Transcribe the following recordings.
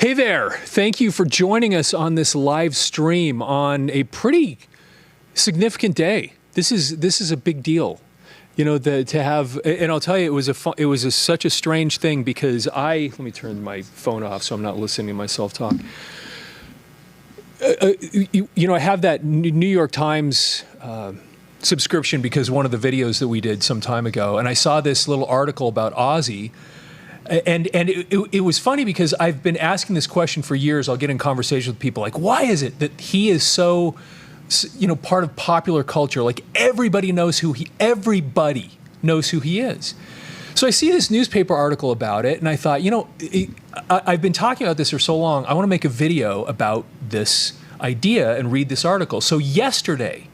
Hey there. Thank you for joining us on this live stream on a pretty significant day. This is a big deal. You know, to have, and I'll tell you, it was such a strange thing because let me turn my phone off so I'm not listening to myself talk. You know, I have that New York Times subscription because one of the videos that we did some time ago, and I saw this little article about Ozzy. And it was funny because I've been asking this question for years. I'll get in conversation with people like, why is it that he is so, you know, part of popular culture? Like everybody knows who he is. So I see this newspaper article about it, and I thought, you know, I've been talking about this for so long. I want to make a video about this idea and read this article. So yesterday,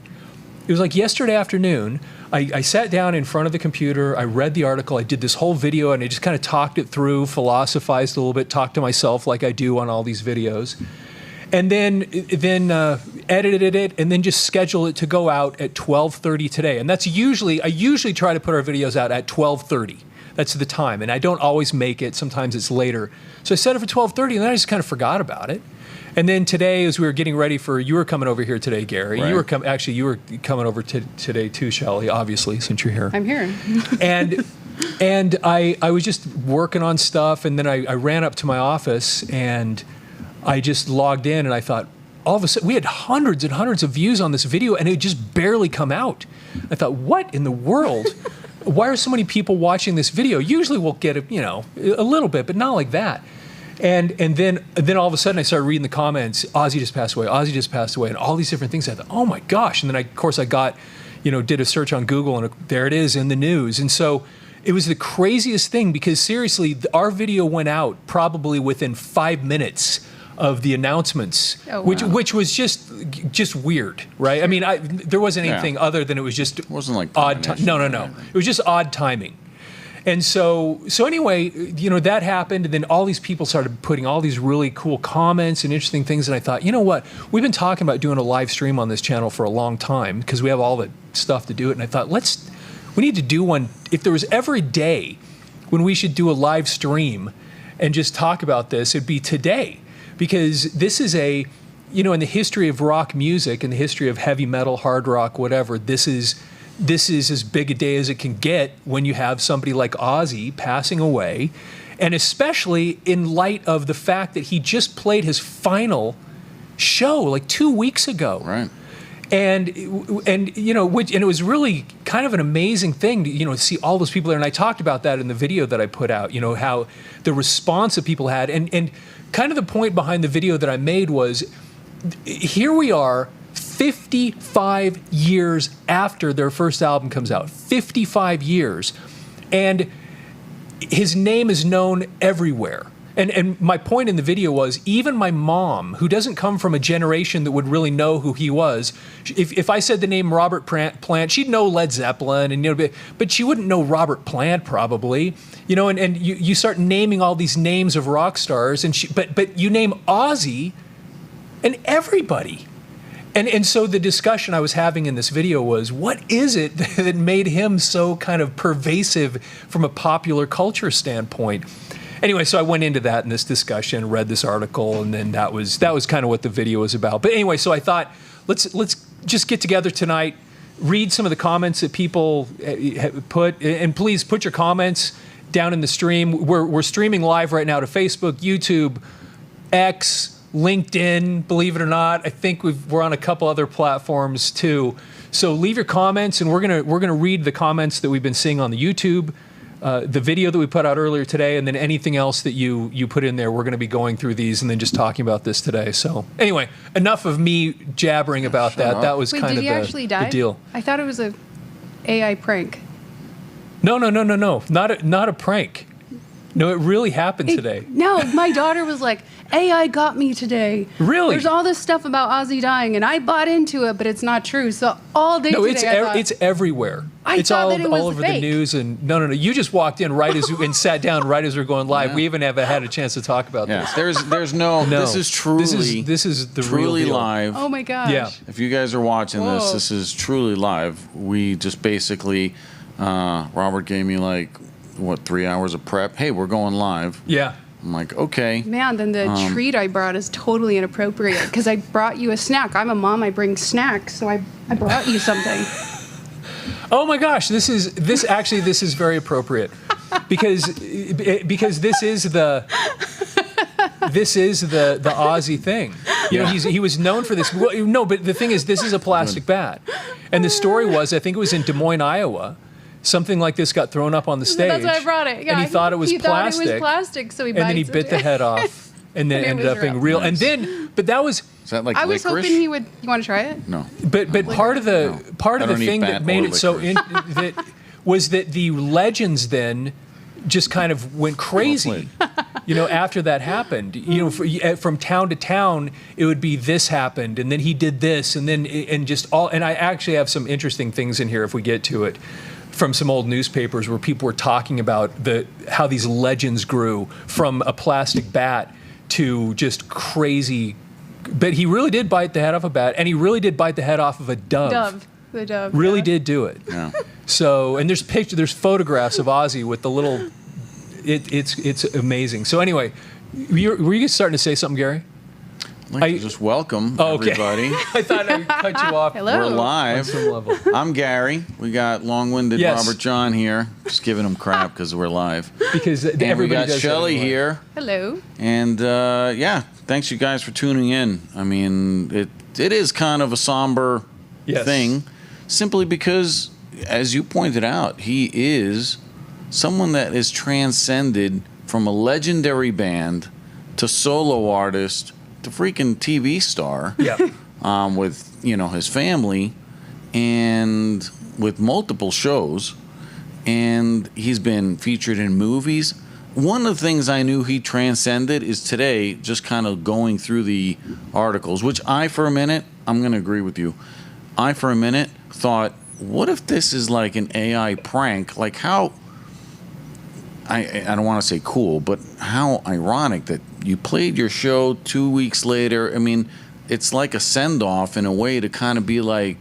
it was like yesterday afternoon, I sat down in front of the computer, I read the article, I did this whole video, and I just kind of talked it through, philosophized a little bit, talked to myself like I do on all these videos, and then edited it, and then just scheduled it to go out at 12:30 today. And that's I usually try to put our videos out at 12:30. That's the time, and I don't always make it. Sometimes it's later. So I set it for 12:30, and then I just kind of forgot about it. And then today, as we were getting ready you were coming over here today, Gary. Right. You were coming over today too, Shelley, obviously, since you're here. I'm here. and I was just working on stuff, and then I ran up to my office, and I just logged in, and I thought, all of a sudden, we had hundreds and hundreds of views on this video, and it just barely come out. I thought, what in the world? Why are so many people watching this video? Usually we'll get a little bit, but not like that. And then all of a sudden I started reading the comments. Ozzy just passed away, and all these different things. I thought, oh my gosh! And then of course I got, did a search on Google, and there it is in the news. And so it was the craziest thing because seriously, our video went out probably within 5 minutes of the announcements, which was just weird, right? I mean, there wasn't anything other than it wasn't like odd. No, it was just odd timing. And so anyway, that happened, and then all these people started putting all these really cool comments and interesting things, and I thought, you know what? We've been talking about doing a live stream on this channel for a long time because we have all the stuff to do it, and I thought, we need to do one. If there was ever a day when we should do a live stream and just talk about this, it'd be today, because this is in the history of rock music, in the history of heavy metal, hard rock, whatever, this is as big a day as it can get when you have somebody like Ozzy passing away, and especially in light of the fact that he just played his final show like 2 weeks ago. Right. And it was really kind of an amazing thing to see all those people there. And I talked about that in the video that I put out, how the response that people had. And kind of the point behind the video that I made was, here we are, 55 years after their first album comes out, 55 years, and his name is known everywhere. And my point in the video was, even my mom, who doesn't come from a generation that would really know who he was, if I said the name Robert Plant, she'd know Led Zeppelin, and but she wouldn't know Robert Plant probably, and you start naming all these names of rock stars, but you name Ozzy, and everybody. And so the discussion I was having in this video was, what is it that made him so kind of pervasive from a popular culture standpoint? Anyway, so I went into that in this discussion, read this article, and then that was kind of what the video was about. But anyway, so I thought, let's just get together tonight, read some of the comments that people put, and please put your comments down in the stream. We're streaming live right now to Facebook, YouTube, X, LinkedIn, believe it or not. I think we're on a couple other platforms too. So leave your comments, and we're gonna read the comments that we've been seeing on the YouTube, the video that we put out earlier today, and then anything else that you put in there. We're gonna be going through these and then just talking about this today. So anyway, enough of me jabbering about that. That was kind of the deal. I thought it was a AI prank. No, not a prank. No, it really happened today. No, my daughter was like, AI got me today. Really? There's all this stuff about Ozzy dying, and I bought into it, but it's not true. So all day today, it's everywhere. It's all all over fake. The news. And no. You just walked in and sat down right as we're going live. Yeah. We even haven't had a chance to talk about this. There's no. This is truly. This is the truly real deal. live. Oh my gosh. Yeah. If you guys are watching this is truly live. We just basically, Robert gave me 3 hours of prep. Hey, we're going live. Yeah. I'm like, okay. Man, then the treat I brought is totally inappropriate because I brought you a snack. I'm a mom. I bring snacks, so I brought you something. Oh my gosh, this is very appropriate because this is the Ozzy thing. You know, he was known for this. Well, no, but the thing is, this is a plastic bat, and the story was, I think it was in Des Moines, Iowa. Something like this got thrown up on the stage. That's why I brought it. Yeah, and he thought it was plastic. Thought it was plastic, so he and then he bit the head off, and then it ended up being real. Nice. And then, but that was. Is that like I was licorice? hoping he would. You want to try it? No. But part of the thing that made it so that was that the legends then just kind of went crazy. You know, after that happened, you know, from town to town, it would be this happened, and then he did this, and then and just all. And I actually have some interesting things in here if we get to it, from some old newspapers where people were talking about how these legends grew from a plastic bat to just crazy. But he really did bite the head off a bat, and he really did bite the head off of a dove. The dove. Really did do it. Yeah. So, and there's photographs of Ozzy with the little. It's amazing. So anyway, were you starting to say something, Gary? I'd like to just welcome everybody. I thought I cut you off. Hello. We're On live. some level. I'm Gary. We got long-winded Yes. Robert John here. Just giving him crap because we're live. Because And we everybody got does that Shelly anyway. here. Hello. And yeah, thanks you guys for tuning in. I mean, it is kind of a somber Yes. thing, simply because, as you pointed out, he is someone that is transcended from a legendary band to solo artist to freaking TV star. Yeah. With his family and with multiple shows, and he's been featured in movies. One of the things I knew he transcended is today just kind of going through the articles, which I'm going to agree with you. I for a minute thought, what if this is like an AI prank? Like how I don't want to say cool, but how ironic that you played your show 2 weeks later. I mean, it's like a send-off in a way to kind of be I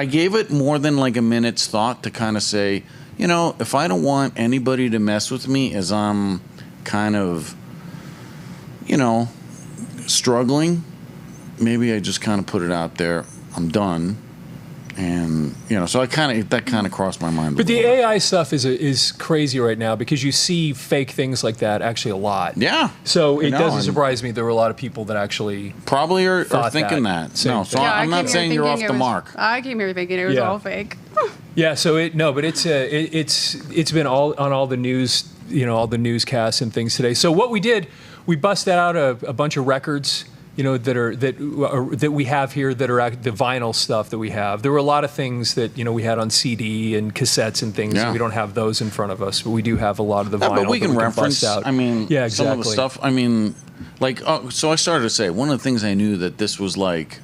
gave it more than like a minute's thought to kind of say, if I don't want anybody to mess with me as I'm kind of, struggling, maybe I just kind of put it out there. I'm done. And so that kind of crossed my mind. But the AI stuff is crazy right now because you see fake things like that actually a lot. Yeah. So it doesn't surprise me there were a lot of people that actually probably are thought thinking that. Same No, thing. so I'm not saying you're off the mark. I came here thinking it was all fake. Yeah. So it's been all on all the news, all the newscasts and things today. So what we did, we busted out a bunch of records. That we have here that are the vinyl stuff that we have. There were a lot of things that we had on CD and cassettes and things. Yeah. We don't have those in front of us, but we do have a lot of the vinyl. But we can that reference. bust out. I mean, yeah, exactly. Some of the stuff. I mean, so I started to say one of the things I knew that this was like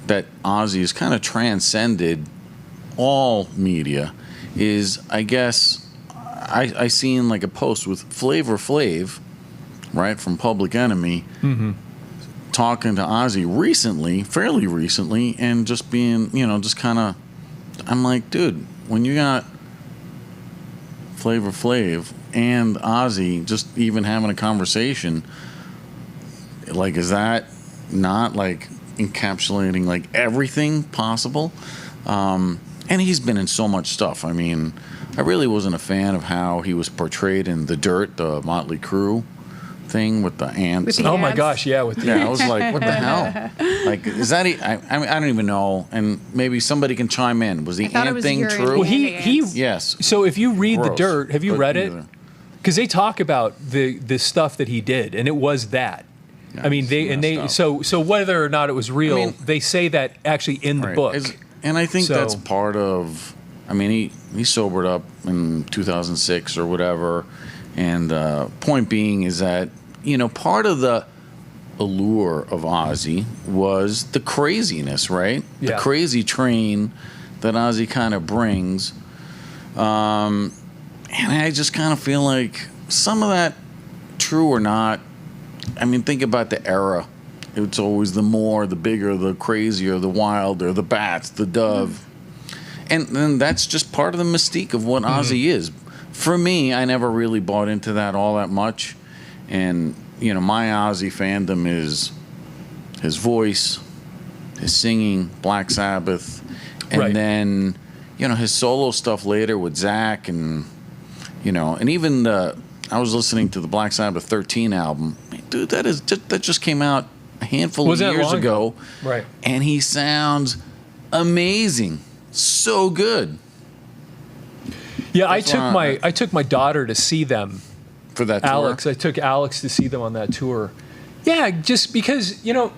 that Ozzy has kind of transcended all media is, I guess, I seen like a post with Flavor Flav, right, from Public Enemy. Mm-hmm. Talking to Ozzy fairly recently, and just being, just kind of, I'm like, dude, when you got Flavor Flav and Ozzy just even having a conversation, like, is that not like encapsulating like everything possible? And he's been in so much stuff. I mean, I really wasn't a fan of how he was portrayed in The Dirt, the Motley Crue thing with the ants. With the Oh my ants. gosh, yeah, with the Yeah, I was like, what the hell? Like, is that? I mean, I don't even know. And maybe somebody can chime in. Was the thought it ant was thing urine. true? Well, he Yes. So if you read The Gross. Dirt, have you But read it? neither. Because they talk about the stuff that he did, and it was that. Yeah, I mean, it's messed up. so whether or not it was real, I mean- they say that actually in the Right. book. And I think So- that's part of. I mean, he sobered up in 2006 or whatever. And point being is that part of the allure of Ozzy was the craziness, right? Yeah. The crazy train that Ozzy kind of brings. And I just kind of feel like some of that, true or not, I mean, think about the era. It's always the more, the bigger, the crazier, the wilder, the bats, the dove. And then that's just part of the mystique of what Ozzy is. for me, I never really bought into that all that much. And, you know, my Ozzy fandom is his voice, his singing, Black Sabbath, and then, you know, his solo stuff later with Zach, and, you know, and even I was listening to the Black Sabbath 13 album. Dude, that just came out a handful of years ago. Right. And he sounds amazing. So good. Yeah, I took my daughter to see them. For that tour? Alex, I took Alex to see them on that tour. Yeah, just because, you know,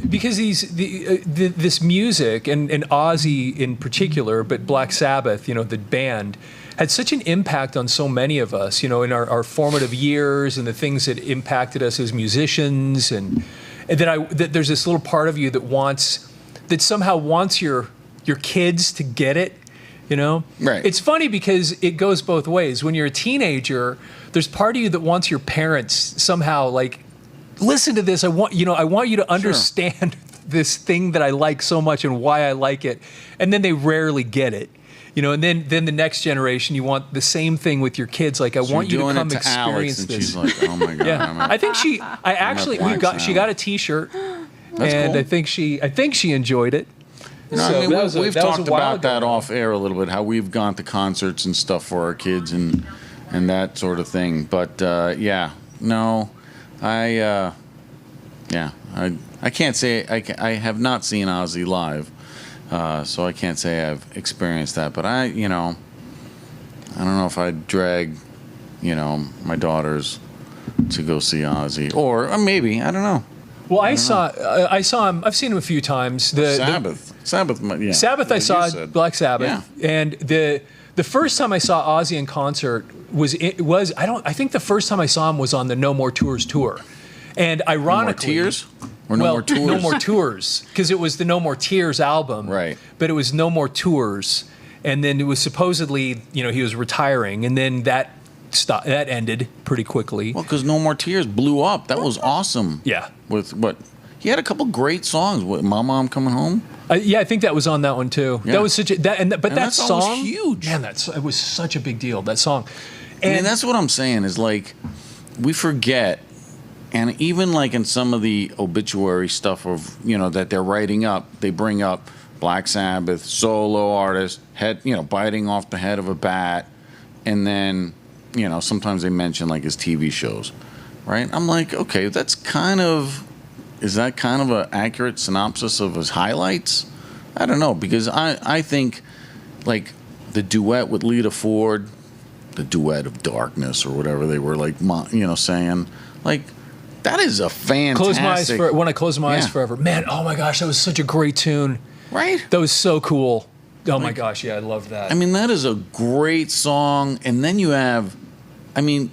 because this music and Ozzy in particular, but Black Sabbath, you know, the band, had such an impact on so many of us, you know, in our formative years and the things that impacted us as musicians, and that there's this little part of you that somehow wants your kids to get it, you know? Right. It's funny because it goes both ways. When you're a teenager, there's part of you that wants your parents somehow, like, listen to this. I want you to understand this thing that I like so much and why I like it. And then they rarely get it. You know, and then the next generation, you want the same thing with your kids. Like, I want you to come experience Alex, and this. She's like, oh my god. Yeah, I think she got a T-shirt, and cool. I think she enjoyed it. You know, So I mean, that was we've a talked while about ago. that off air a little bit, how we've gone to concerts and stuff for our kids and that sort of thing. But I can't say I have not seen Ozzy live, so I can't say I've experienced that. But I don't know if I'd drag, you know, my daughters to go see Ozzy, or maybe, I don't know. Well, I saw him. I've seen him a few times. Sabbath, yeah. Sabbath, I like saw you said. Black Sabbath, and the first time I saw Ozzy in concert I think the first time I saw him was on the No More Tours tour, and ironically, No More Tears or No More Tours? No More Tours, because it was the No More Tears album, right? But it was No More Tours, and then it was supposedly, you know, he was retiring, and then that ended pretty quickly. Well, because No More Tears blew up. That was awesome. Yeah. With what? He had a couple great songs. What, Mama, I'm Coming Home? Yeah, I think that was on that one too. Yeah. That was such a that song song was huge. Man, it was such a big deal. That song. And I mean, that's what I'm saying is, like, we forget, and even like in some of the obituary stuff of, you know, that they're writing up, they bring up Black Sabbath, solo artist, head, you know, biting off the head of a bat, and then, you know, sometimes they mention like his TV shows, right? I'm like, okay, is that kind of an accurate synopsis of his highlights? I don't know, because I think like the duet with Lita Ford, the duet of darkness or whatever they were, like, you know, saying, like, that is a fantastic. When I Close My Eyes Forever, man, oh my gosh, that was such a great tune, right? That was so cool. Oh my gosh, yeah, I love that. I mean, that is a great song. And then you have, I mean,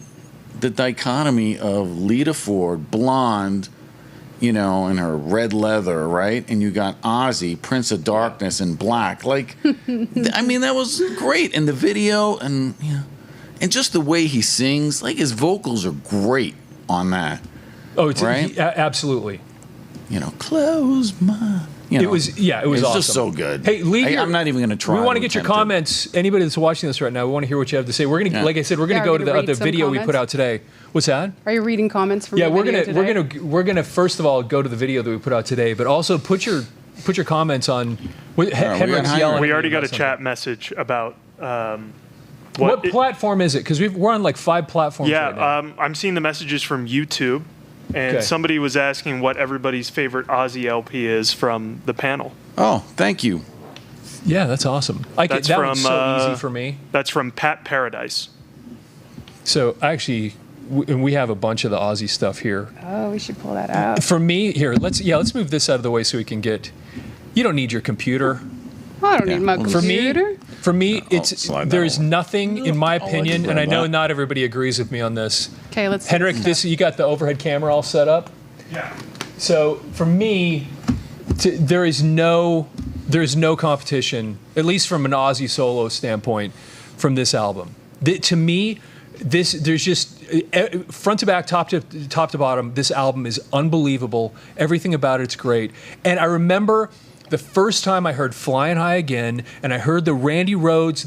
the dichotomy of Lita Ford, blonde, you know, in her red leather, right? And you got Ozzy, Prince of Darkness, in black. Like, I mean, that was great. And the video, and, you know, and just the way he sings, like, his vocals are great on that. Oh, right? Absolutely. You know, close my. You know, it was awesome. Just so good. Hey, I'm not even going to try. We want to get your comments. Anybody that's watching this right now, we want to hear what you have to say. We're gonna, like I said, we're gonna go to the video we put out today. What's that? Are you reading comments from? Yeah, the video today? we're gonna first of all go to the video that we put out today, but also put your comments on. Henrik's yelling. We already got a chat message about. What platform is it? Because we're on like 5 platforms. Yeah, right now. I'm seeing the messages from YouTube, and somebody was asking what everybody's favorite Ozzy LP is from the panel. Oh, thank you. Yeah, that's awesome. That one's so easy for me. That's from Pat Paradise. So actually, we have a bunch of the Ozzy stuff here. Oh, we should pull that out. For me, here, let's move this out of the way so we can get. You don't need your computer. I don't need my computer. For me, there's nothing, in my opinion, and I know that. not everybody agrees with me on this. Okay, let's. Henrik, you got the overhead camera all set up? Yeah. So for me, there's no competition, at least from an Ozzy solo standpoint, from this album. To me, there's just front to back, top to bottom. This album is unbelievable. Everything about it's great. And I remember the first time I heard Flying High Again, and I heard the Randy Rhoads,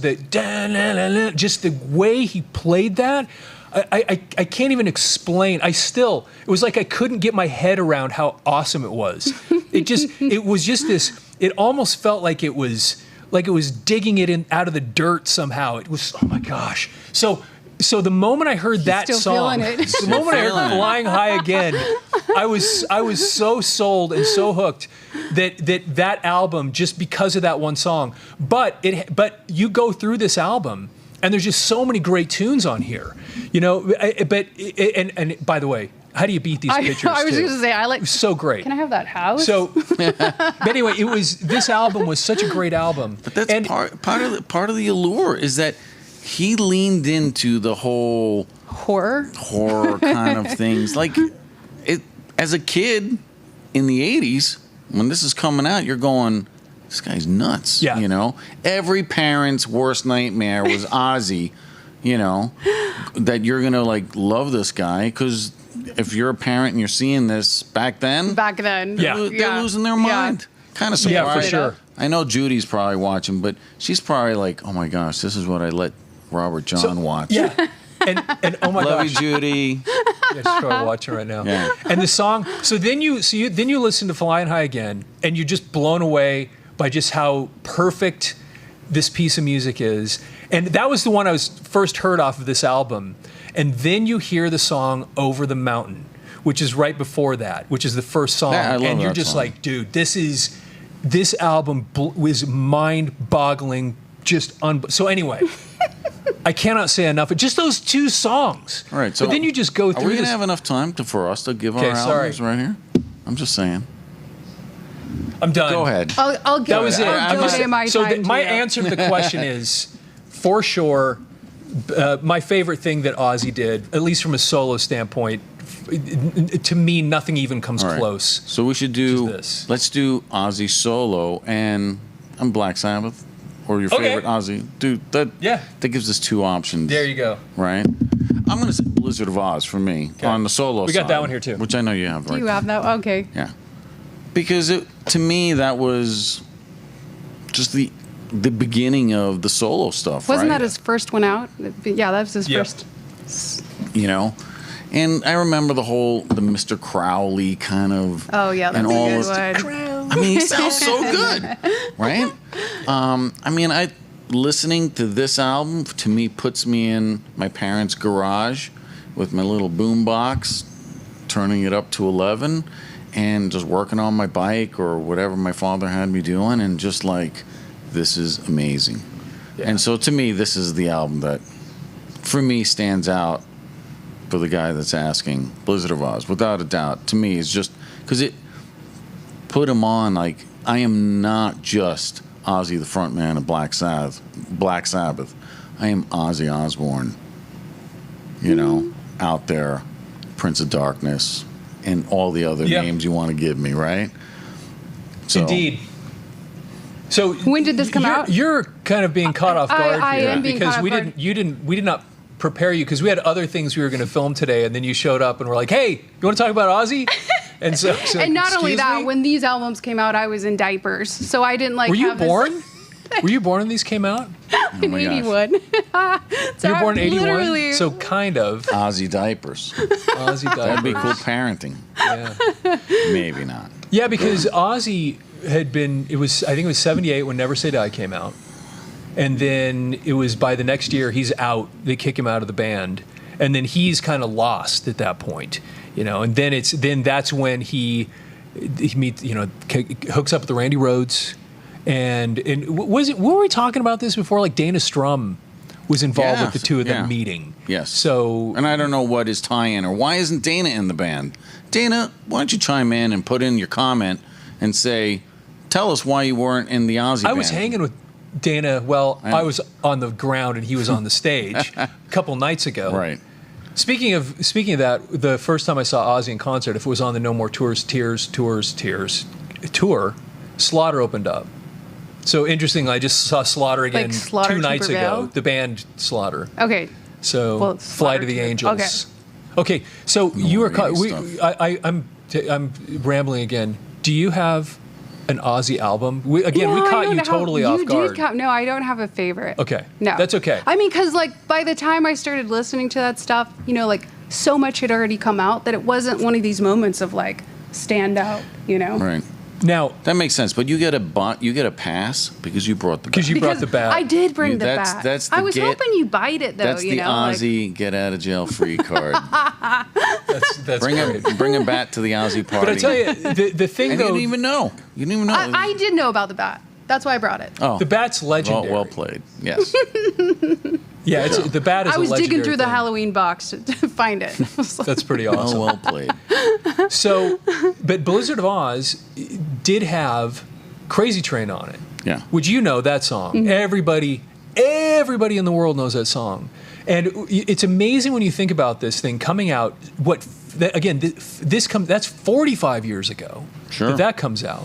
just the way he played that, I can't even explain. It was like I couldn't get my head around how awesome it was. It was just this, it almost felt like it was digging it in out of the dirt somehow. It was, oh my gosh. So the moment I heard that still song, feeling it. the moment I heard Flying High Again, I was so sold and so hooked that album, just because of that one song. But you go through this album and there's just so many great tunes on here, you know. And by the way, how do you beat these pictures? I was too? going to say, It was so great. Can I have that house? So, but anyway, this album was such a great album. But that's part of the allure is that he leaned into the whole horror kind of things. Like, as a kid in the 80s, when this is coming out, you're going, this guy's nuts. Yeah. You know? Every parent's worst nightmare was Ozzy, you know, that you're going to, like, love this guy. Because if you're a parent and you're seeing this back then, they're losing their mind. Kind of surprised. Yeah, for sure. I know Judy's probably watching, but she's probably like, oh my gosh, this is what I let Robert John watch. Yeah. And oh my Love gosh. you, Judy. Yeah, she's probably watching right now. Yeah. And the song, then you listen to Flying High Again, and you're just blown away by just how perfect this piece of music is. And that was the one I was first heard off of this album. And then you hear the song Over the Mountain, which is right before that, which is the first song. Yeah, I love and you're that just song. like, dude, this album was mind-boggling, so anyway, I cannot say enough. Just those two songs. All right, so but then you just go through Are we going this. to have enough time for us to give our Okay, sorry. albums right here? I'm just saying. I'm done. Go ahead. I'll give That was it. I'll donate my time to my you. answer to the question is, for sure, my favorite thing that Ozzy did, at least from a solo standpoint, to me, nothing even comes All right. close. So we should do, this. let's do Ozzy solo and Black Sabbath, or your Okay. favorite Ozzy. Dude, that gives us two options. There you go. Right? I'm going to say Blizzard of Oz for me on the solo side. We got that one here too. Which I know you have. Do Right you have that? Okay. Yeah. Because to me, that was just the beginning of the solo stuff, Wasn't right? that his first one out? Yeah, that was his first. You know? And I remember the Mr. Crowley kind of... Oh, yeah, that's and all a good this- one. I mean, he sounds so good, right? I mean, listening to this album, to me, puts me in my parents' garage with my little boom box, turning it up to 11, and just working on my bike or whatever my father had me doing, and just like, this is amazing. Yeah. And so to me, this is the album that, for me, stands out for the guy that's asking. Blizzard of Oz, without a doubt. To me, it's just, because it put him on, like, I am not just Ozzy the frontman of Black Sabbath. I am Ozzy Osbourne, you know, out there, Prince of Darkness, and all the other names you want to give me, right? So, Indeed. So when did this come out? You're kind of being caught off guard I here am being because caught off guard. we did not prepare you because we had other things we were going to film today, and then you showed up and we're like, "Hey, you want to talk about Ozzy?" And so and not only excuse that, me? when these albums came out, I was in diapers, so I didn't like. Were you have this- born? Were you born when these came out? in my gosh. 81. So You were born in I'm 81, literally- so kind of Ozzy diapers. Ozzy diapers. That'd be cool parenting. Yeah. Maybe not. Yeah, because Ozzy had been, I think it was 78 when Never Say Die came out. And then it was by the next year, he's out. They kick him out of the band. And then he's kind of lost at that point, you know. And then that's when he meets, you know, hooks up with the Randy Rhoads. And were we talking about this before? Like Dana Strum was involved with the two of them meeting. Yes. So, and I don't know what his tie-in, or why isn't Dana in the band? Dana, why don't you chime in and put in your comment and say, tell us why you weren't in the Ozzy band. I was hanging with Dana. Well, I was on the ground and he was on the stage a couple nights ago. Right. Speaking of that, the first time I saw Ozzy in concert, if it was on the No More Tours tour, Slaughter opened up. So interesting, I just saw Slaughter again Like Slaughter 2 nights to ago. Prevail? The band Slaughter. Okay. So Well, Fly Slaughter to the to- Angels. Okay. So you were really I'm rambling again. Do you have An Ozzy album? We No, caught you totally off guard. No, I don't have a favorite. Okay. No. That's okay. I mean, because, like, by the time I started listening to that stuff, you know, like, so much had already come out that it wasn't one of these moments of, like, stand out, you know? Right. Now, That makes sense, but you get a pass because you brought the because you brought the bat. I did bring You- the that's- bat. that's the I was get- hoping you'd bite it, though, That's you the know? like- Ozzy get out of jail free card. That's bring great. him back to the Ozzy party. But I tell you, the thing and you though, didn't even know. You didn't even know. I did know about the bat. That's why I brought it. Oh, the bat's legendary. well played. Yes. Yeah, the bat is I was a legendary digging through the thing. Halloween box to find it. I was like, That's pretty awesome. well played. So, but Blizzard of Oz did have Crazy Train on it. Yeah. Which you know that song. Everybody in the world knows that song. And it's amazing when you think about this thing coming out. That's 45 years ago. Sure. That comes out.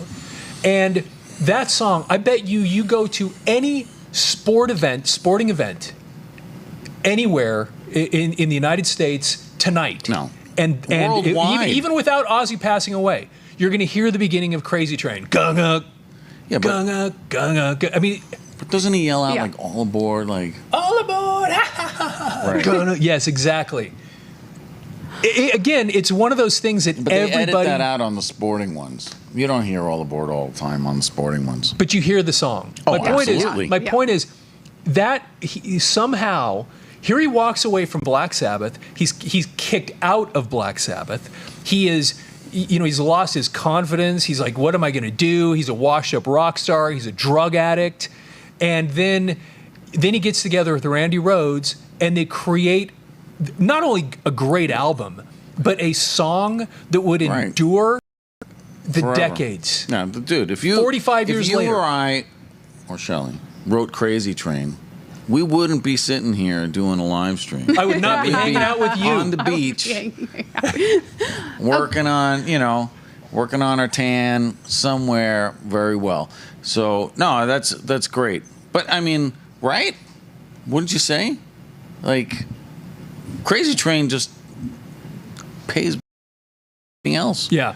And that song, I bet you go to any sporting event, anywhere in the United States tonight. No. And Worldwide. even without Ozzy passing away, you're going to hear the beginning of Crazy Train. Gunga, Yeah, but, gunga, gunga, gunga. I mean, but doesn't he yell out Yeah. like all aboard? Like all aboard! right. Gunga. Yes, exactly. Again, it's one of those things that But they edit everybody. that out on the sporting ones. You don't hear all aboard all the time on the sporting ones. But you hear the song. Oh, My absolutely. Yeah. point is that he somehow here he walks away from Black Sabbath. He's kicked out of Black Sabbath. He is, he's lost his confidence. He's like, what am I going to do? He's a washed-up rock star. He's a drug addict, and then he gets together with Randy Rhoads, and they create not only a great album, but a song that would Right. endure the Forever. decades. No, but dude, if you 45 years if you later. or I or Shelley wrote Crazy Train, we wouldn't be sitting here doing a live stream. I would not be We'd hanging out with you. on the beach, working on our tan somewhere very well. So no, that's great. But I mean, right? Wouldn't you say? Like, Crazy Train just pays everything else. Yeah.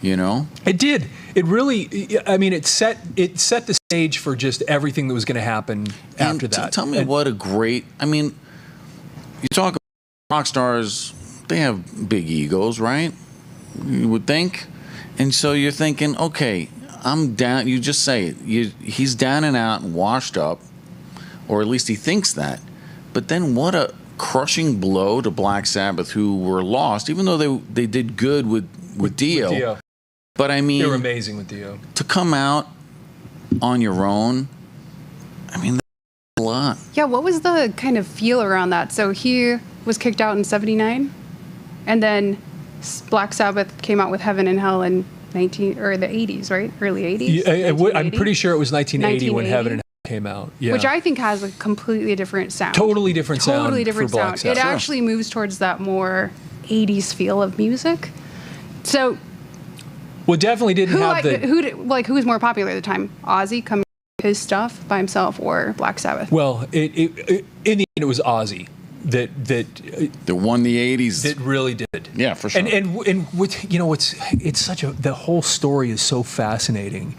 You know? It did. It really. I mean, it set the stage for just everything that was going to happen after And that. Tell me what a great. I mean, you talk about rock stars. They have big egos, right? You would think, and so you're thinking, okay, I'm down. You just say it. He's down and out and washed up, or at least he thinks that. But then, what a crushing blow to Black Sabbath, who were lost, even though they did good with Dio. Dio. But I mean, They were amazing with Dio. to come out on your own, I mean, that's a lot. Yeah, what was the kind of feel around that? So he was kicked out in '79, and then Black Sabbath came out with Heaven and Hell in the '80s, right? Early '80s. I'm pretty sure it was 1980 when 1980? Heaven and Hell came out. Yeah. Which I think has a completely different sound. Totally different sound. Totally different for Black sound. Sabbath. It Sure. actually moves towards that more '80s feel of music. So Well, definitely didn't have the. who was more popular at the time? Ozzy coming with his stuff by himself or Black Sabbath? Well, it in the end it was Ozzy that That won the 80s. that really did. Yeah, for sure. And with, it's such a, the whole story is so fascinating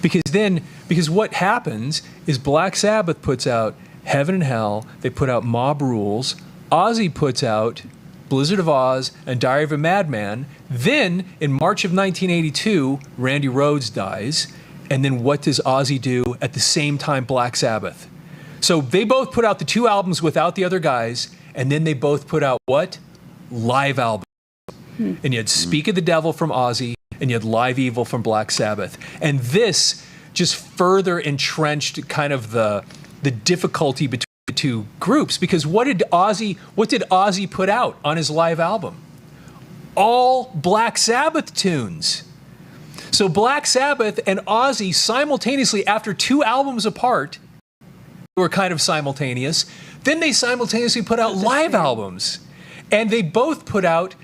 because what happens is Black Sabbath puts out Heaven and Hell, they put out Mob Rules, Ozzy puts out Blizzard of Oz and Diary of a Madman. Then in March of 1982, Randy Rhoads dies, and then what does Ozzy do at the same time Black Sabbath? So they both put out the two albums without the other guys, and then they both put out what? Live albums. And you had Speak of the Devil from Ozzy, and you had Live Evil from Black Sabbath. And this just further entrenched kind of the difficulty between the two groups, because what did Ozzy put out on his live album? All Black Sabbath tunes. So Black Sabbath and Ozzy simultaneously, after two albums apart, were kind of simultaneous. Then they simultaneously put out live albums, and they both put out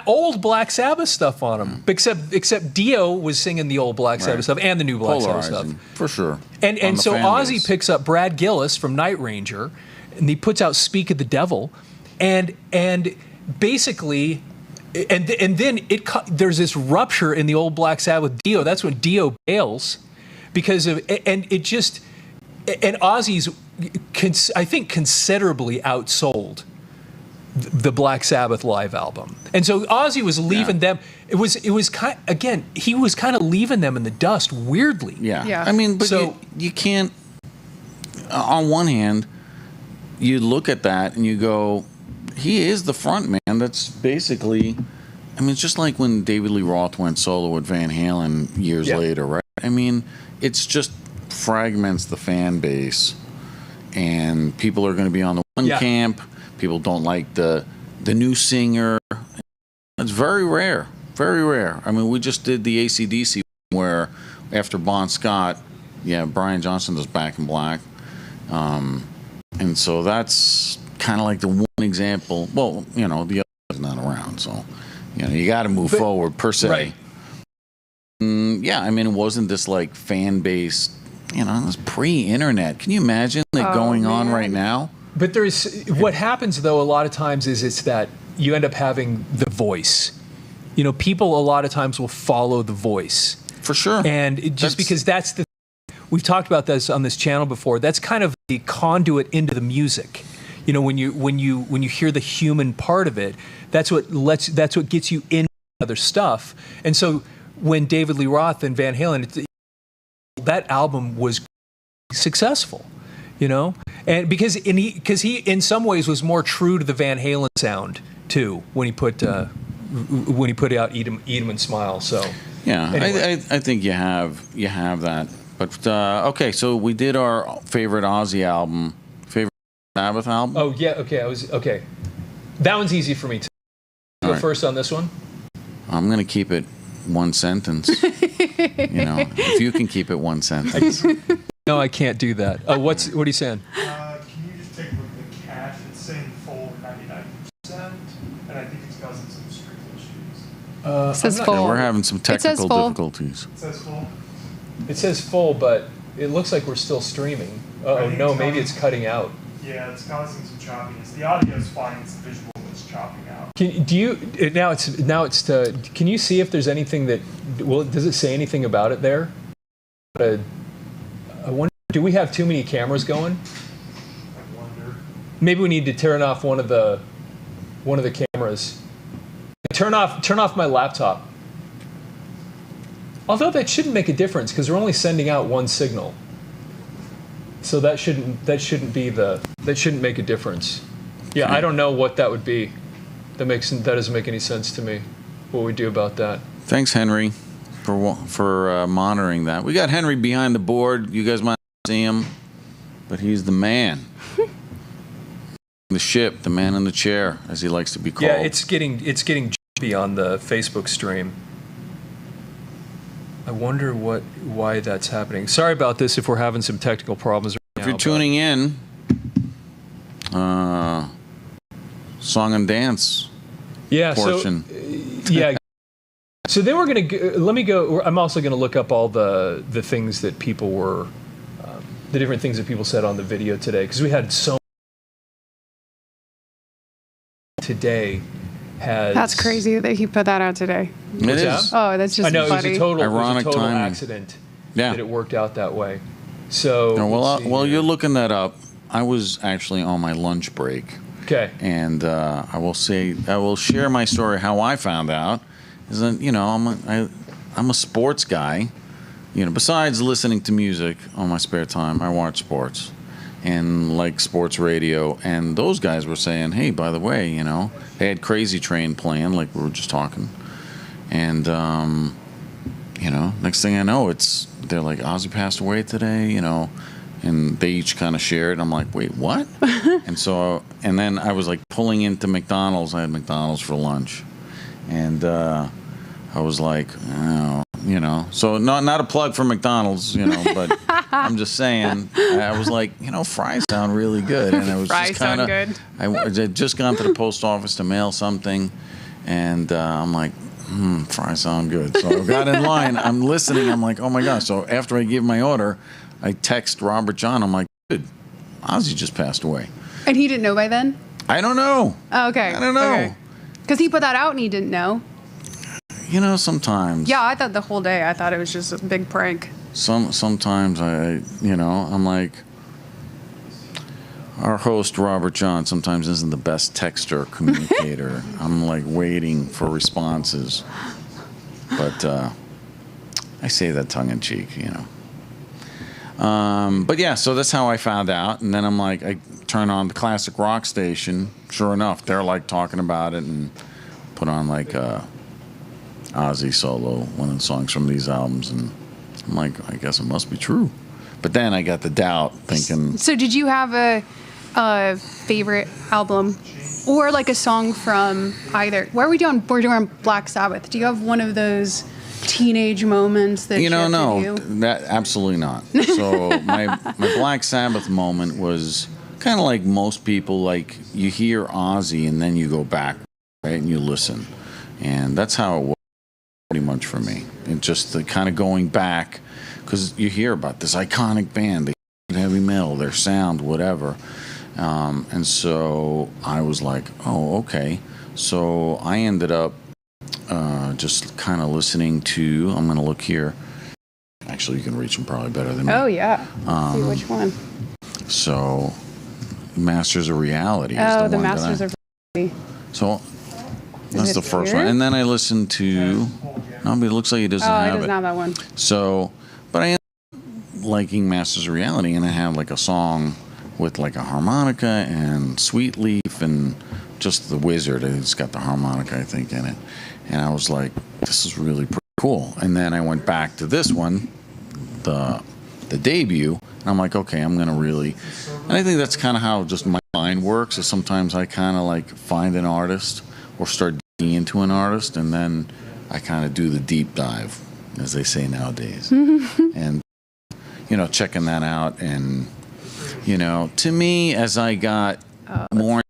old Black Sabbath stuff on them. Except Dio was singing the old Black Sabbath stuff and the new Black Sabbath stuff. Polarizing, for sure. And On the so fan Ozzy base. picks up Brad Gillis from Night Ranger, and he puts out Speak of the Devil, and basically and then there's this rupture in the old Black Sabbath Dio. That's when Dio bails because of, and it just, and Ozzy's, I think, considerably outsold the Black Sabbath live album. And so Ozzy was leaving them. It was kind, again, he was kind of leaving them in the dust weirdly. Yeah. I mean, but so, you can't, on one hand, you look at that and you go, he is the front man. That's basically, I mean, it's just like when David Lee Roth went solo with Van Halen years later, right? I mean, it's just fragments the fan base, and people are going to be on the one camp. People don't like the new singer. It's very rare, very rare. I mean, we just did the AC/DC where after Bon Scott, Brian Johnson does Back in Black, and so that's kind of like the one example. Well, the other is not around, so you got to move forward per se. Right. I mean, it wasn't this like fan base. It was pre-internet. Can you imagine that going on right now? But there's what happens though a lot of times is it's that you end up having the voice. People a lot of times will follow the voice. For sure. And because that's the, we've talked about this on this channel before. That's kind of the conduit into the music. When you hear the human part of it, that's what gets you into other stuff. And so when David Lee Roth and Van Halen, that album was successful. And because he in some ways was more true to the Van Halen sound too when he put out Eat 'Em and Smile. So anyway. I think you have that. But okay, so we did our favorite Ozzy album, favorite Sabbath album. Oh yeah, okay. That one's easy for me to go first on this one. I'm gonna keep it one sentence. If you can keep it one sentence. No, I can't do that. What are you saying? Can you just take a look at the cache? It's saying full 99%, and I think it's causing some stream issues. It says full. Yeah, we're having some technical difficulties. It says full? It says full, but it looks like we're still streaming. Oh no, maybe it's cutting out. Yeah, it's causing some choppiness. The audio is fine, it's the visual that's chopping out. Can you see if there's anything that, does it say anything about it there? I wonder, do we have too many cameras going? I wonder. Maybe we need to turn off one of the cameras. Turn off my laptop. Although that shouldn't make a difference because we're only sending out one signal. So that shouldn't make a difference. Yeah, I don't know what that would be. That doesn't make any sense to me. What we do about that? Thanks, Henry, for monitoring that. We got Henry behind the board. You guys might not see him, but he's the man. The ship, the man in the chair, as he likes to be called. Yeah, it's getting jumpy on the Facebook stream. I wonder why that's happening. Sorry about this if we're having some technical problems right now. If you're tuning in, song and dance portion. So then we're going to, let me go, I'm also going to look up all the things that people were, the different things that people said on the video today, because we had so today has... That's crazy that he put that out today. It is. Oh, that's just I know, funny. it was a ironic total timing. accident that it worked out that way. So... While you're looking that up, I was actually on my lunch break. Okay. And I will share my story, how I found out. Is that, I'm a sports guy. Besides listening to music on my spare time, I watch sports and like sports radio. And those guys were saying, hey, by the way, they had Crazy Train playing, like we were just talking. And, next thing I know, they're like, Ozzy passed away today, and they each kind of shared. I'm like, wait, what? and then I was like pulling into McDonald's. I had McDonald's for lunch. And I was like, so not a plug for McDonald's, but I'm just saying, I was like, fries sound really good. And I was Fries just kind of, sound I had just gone to the post office to mail something. And I'm like, fries sound good. So I got in line. I'm listening. I'm like, oh my gosh. So after I give my order, I text Robert John. I'm like, dude, Ozzy just passed away. And he didn't know by then? I don't know. Oh, okay. I don't know. Okay. Because he put that out and he didn't know. You know, sometimes. Yeah, I thought the whole day, I thought it was just a big prank. Sometimes I'm like, our host Robert John sometimes isn't the best texter communicator. I'm like waiting for responses, but I say that tongue in cheek, But yeah, so that's how I found out, and then I'm like, I turn on the classic rock station. Sure enough, they're like talking about it, and put on like Ozzy solo, one of the songs from these albums, and I'm like, I guess it must be true. But then I got the doubt, thinking. So did you have a favorite album or like a song from either? Where are we doing? We're doing Black Sabbath. Do you have one of those teenage moments that no, that absolutely not. So my Black Sabbath moment was kind of like most people. Like you hear Ozzy and then you go back, right, and you listen, and that's how it was pretty much for me. And just the kind of going back, because you hear about this iconic band, they heavy metal, their sound, whatever. And so I was like, oh, okay. So I ended up just kind of listening to, I'm going to look here. Actually, you can reach them probably better than me. Oh, yeah. See which one. So Masters of Reality is Oh, the the one Masters of Reality. So that's it the first here? one. And then I listened to, no, but it looks like he doesn't Oh, have it it. doesn't have that one. So, but I ended up liking Masters of Reality, and I have like a song with like a harmonica and Sweet Leaf and just the Wizard. It's got the harmonica, I think, in it. And I was like, this is really pretty cool. And then I went back to this one, the debut, and I'm like, okay, I'm gonna really. And I think that's kind of how just my mind works. Is sometimes I kind of like find an artist or start digging into an artist, and then I kind of do the deep dive, as they say nowadays. And checking that out, and to me, as I got more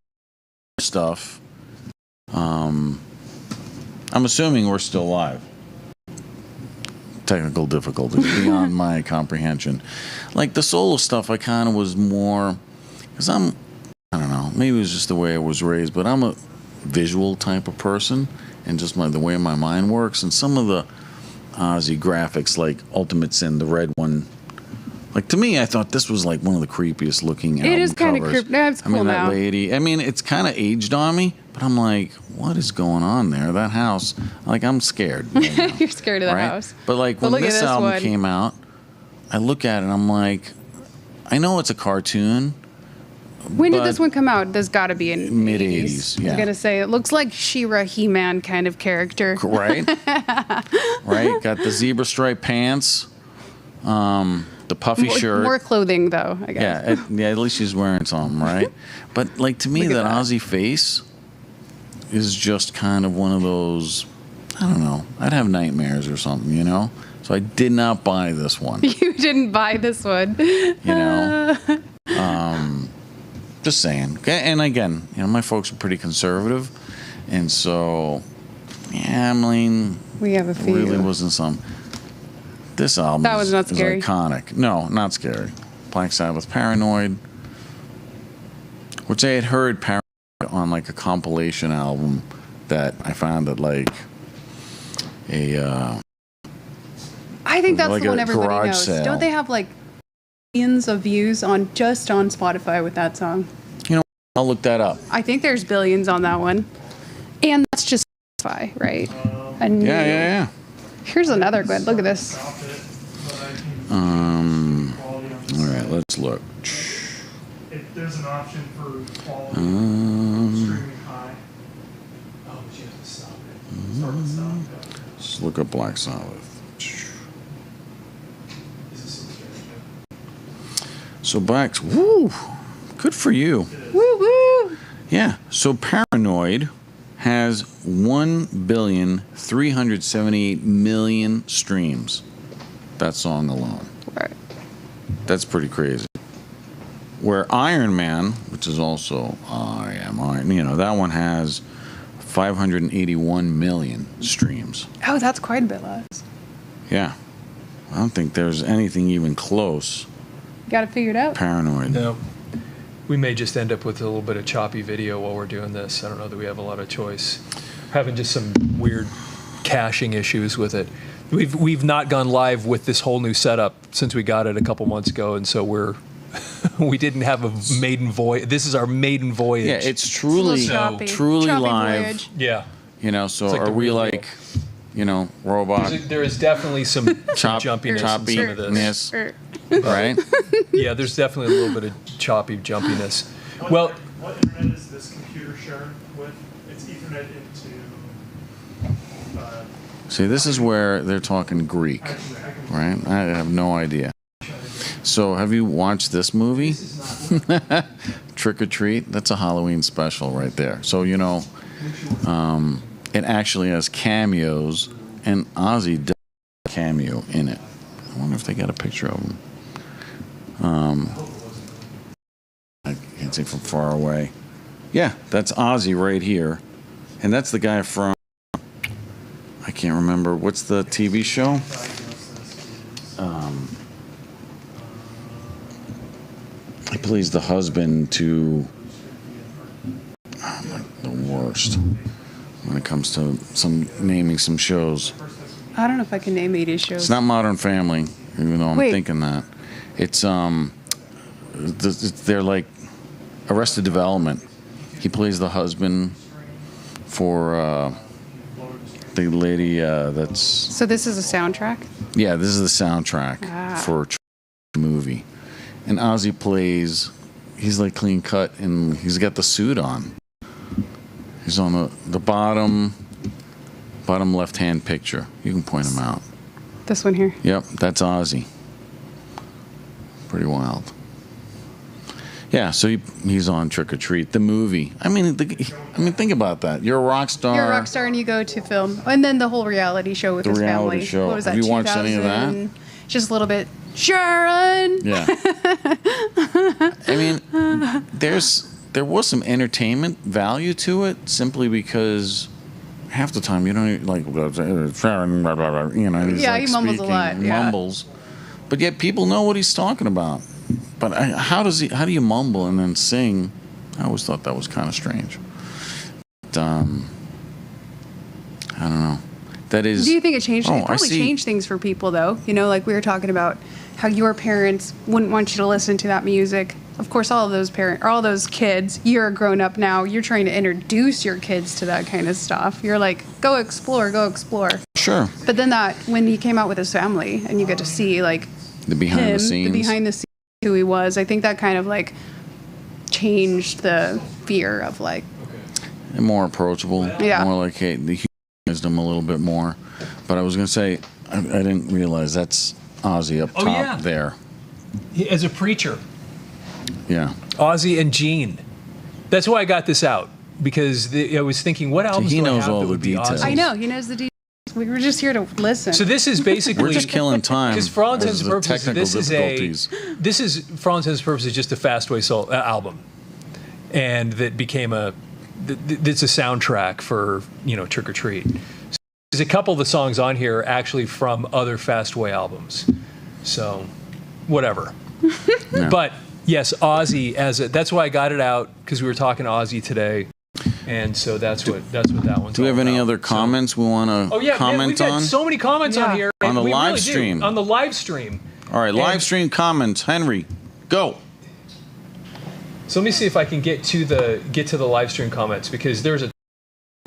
stuff, I'm assuming we're still live. Technical difficulties beyond my comprehension. Like the solo stuff, I kind of was more, because I don't know, maybe it was just the way I was raised, but I'm a visual type of person, and just the way my mind works. And some of the Ozzy graphics, like Ultimate Sin, the red one, like to me, I thought this was like one of the creepiest looking album It is kind of covers. creepy. No, it's cool that now. lady. I mean, it's kind of aged on me, but I'm like, what is going on there? That house, like, I'm scared. Right now, You're scared of the right? house. But like But when look at this this album one. came out, I look at it and I'm like, I know it's a cartoon. When did but this one come out? There's got to be in Mid-80s, 80s. I yeah. was going to say, it looks like She-Ra, He-Man kind of character. Right? Right? Got the zebra stripe pants, the puffy shirt. More clothing, though, I guess. Yeah, at least she's wearing something, right? But like to me, Look that at that. Ozzy face is just kind of one of those. I don't know. I'd have nightmares or something, So I did not buy this one. You didn't buy this one. Just saying. Okay, and again, my folks are pretty conservative, and so yeah, I mean, We have a it few. really wasn't some. This album That was not is scary. iconic. No, not scary. Black Sabbath, Paranoid, which I had heard Paranoid on like a compilation album that I found at like a I think that's like the one a everybody garage knows. sale. Don't they have like millions of views on Spotify with that song? I'll look that up. I think there's billions on that one. And that's just Spotify, right? And Yeah. Here's another good. Look at this. Stop it. But I All right, let's look. There's an option for quality streaming high. Oh, but you have to stop it. Start and stop. Yeah. Let's look up Black Sabbath. This is so scary. So woo, good for you. Woo woo! Yeah. So Paranoid has 1,378,000,000 streams. That song alone. Right. That's pretty crazy. Where Iron Man, which is also I Am Iron, that one has 581 million streams. Oh, that's quite a bit less. Yeah. I don't think there's anything even close. You got it figured out. Paranoid. No. we may just end up with a little bit of choppy video while we're doing this. I don't know that we have a lot of choice. Having just some weird caching issues with it. We've not gone live with this whole new setup since we got it a couple months ago, and so we didn't have a maiden voyage. This is our maiden voyage. Yeah, it's truly choppy. truly Choppy live. voyage. Yeah. You know, so It's like are the we real like, you know, robot There is definitely some jumpiness in some of this. choppiness, right? Yeah, there's definitely a little bit of choppy jumpiness. Well, What internet is this computer sharing with? It's Ethernet into. See, this is where they're talking Greek, right? I have no idea. So, have you watched this movie? Trick or Treat? That's a Halloween special right there. So, you know, it actually has cameos, and Ozzy does a cameo in it. I wonder if they got a picture of him. I can't see from far away. Yeah, that's Ozzy right here. And that's the guy from, I can't remember, what's the TV show? He plays the husband to, the worst when it comes to naming some shows. I don't know if I can name 80s shows. It's not Modern Family, even though I'm Wait. thinking that. It's they're like Arrested Development. He plays the husband for the lady that's. So this is a soundtrack? Yeah, this is the soundtrack for a movie, and Ozzy plays. He's like clean cut, and he's got the suit on. He's on the bottom left hand picture. You can point him out. This one here. Yep, that's Ozzy. Pretty wild. Yeah, so he's on Trick or Treat, the movie. I mean, think about that. You're a rock star. You're a rock star and you go to film. And then the whole reality show with The his reality family. show. What was that, Have you watched any of that? 2000? Just a little bit. Sharon! Yeah. I mean, there was some entertainment value to it simply because half the time you don't even, like, Sharon, blah, blah, blah, you know, he's Yeah, like he mumbles a speaking, lot, yeah. mumbles. But yet people know what he's talking about. But how do you mumble and then sing? I always thought that was kind of strange. But, I don't know. That is. Do you think it changed? Oh, It probably changed things for people, though. You know, like we were talking about how your parents wouldn't want you to listen to that music. Of course, all of those all those kids, you're a grown up now. You're trying to introduce your kids to that kind of stuff. You're like, go explore, go explore. Sure. But then when he came out with his family, and you get to see like The behind him, the scenes. the behind the scenes, who he was. I think that kind of like changed the fear of like. And more approachable. Yeah. More like, hey, the humanized him a little bit more. But I was going to say, I didn't realize that's Ozzy up top yeah. there. as a preacher, Yeah. Ozzy and Gene. That's why I got this out, because I was thinking, what albums he do I knows have all that the would be details. Ozzy? I know, he knows the details. We were just here to listen. So this is basically We're just killing time. because for all intents and because of the purposes, technical this is for all intents and purposes just a Fastway Soul album, and that became it's a soundtrack for Trick or Treat. So there's a couple of the songs on here are actually from other Fastway albums, so whatever. Yeah. But yes, Ozzy that's why I got it out, because we were talking to Ozzy today. And so that's what that one's. Do we have all any about. other comments we want to Oh yeah, comment man, we've had on? so many comments on here. On the We live really do. stream. On the live stream. All right, live And- stream comments. Henry, go. So let me see if I can get to the live stream comments, because there's a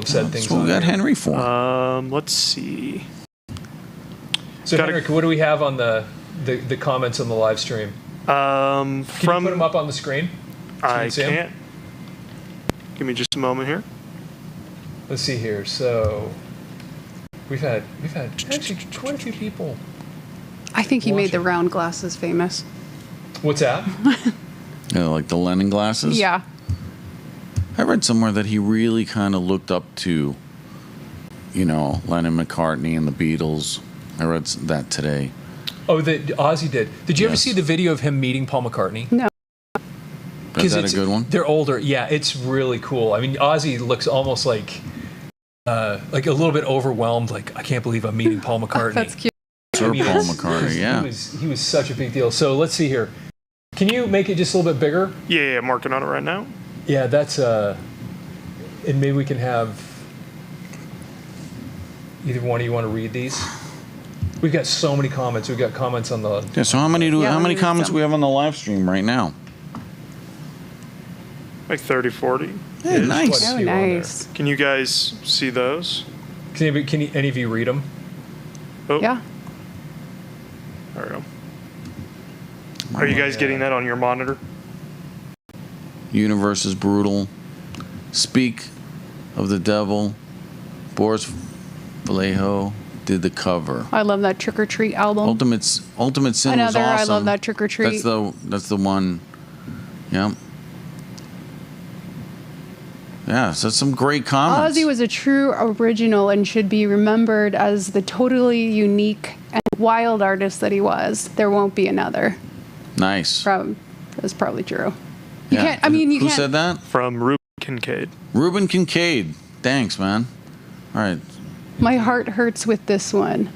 said things That's what on we got here. Henry for. Let's see. So Gotta- Henrik, what do we have on the comments on the live stream? Can you put them up on the screen? I can see 'em? can't. Give me just a moment here. Let's see here. So we've had actually quite a few people. I think he made the Watching. round glasses famous. What's that? Like the Lennon glasses? Yeah. I read somewhere that he really kind of looked up to, Lennon, McCartney, and the Beatles. I read that today. Oh, that Ozzy did. Did you ever Yes. see the video of him meeting Paul McCartney? No. Is that a it's- good one? They're older. Yeah, it's really cool. I mean, Ozzy looks almost like a little bit overwhelmed. Like, I can't believe I'm meeting Paul McCartney. That's cute. Sir I mean, Paul it's- McCartney, yeah. He was such a big deal. So let's see here. Can you make it just a little bit bigger? Yeah, I'm working on it right now. Yeah, that's and maybe we can have either one of you want to read these. We've got so many comments. We've got comments on the. Yeah. So how many let me read comments some. we have on the live stream right now? Like 30, 40. Hey, nice. Quite a Oh, few on there. nice. Can you guys see those? Can any of you read them? Oh, Yeah. there we go. Are you guys getting that on your monitor? Universe is brutal. Speak of the devil. Boris Vallejo did the cover. I love that Trick or Treat album. Ultimate Sin was Another, awesome. I love that Trick or Treat. That's the one. Yeah. Yeah, so some great comments. Ozzy was a true original and should be remembered as the totally unique and wild artist that he was. There won't be another. Nice. That's probably true. You Yeah. can't. I mean, you Who can't. said that? From Ruben Kincaid. Ruben Kincaid. Thanks, man. All right. My heart hurts with this one.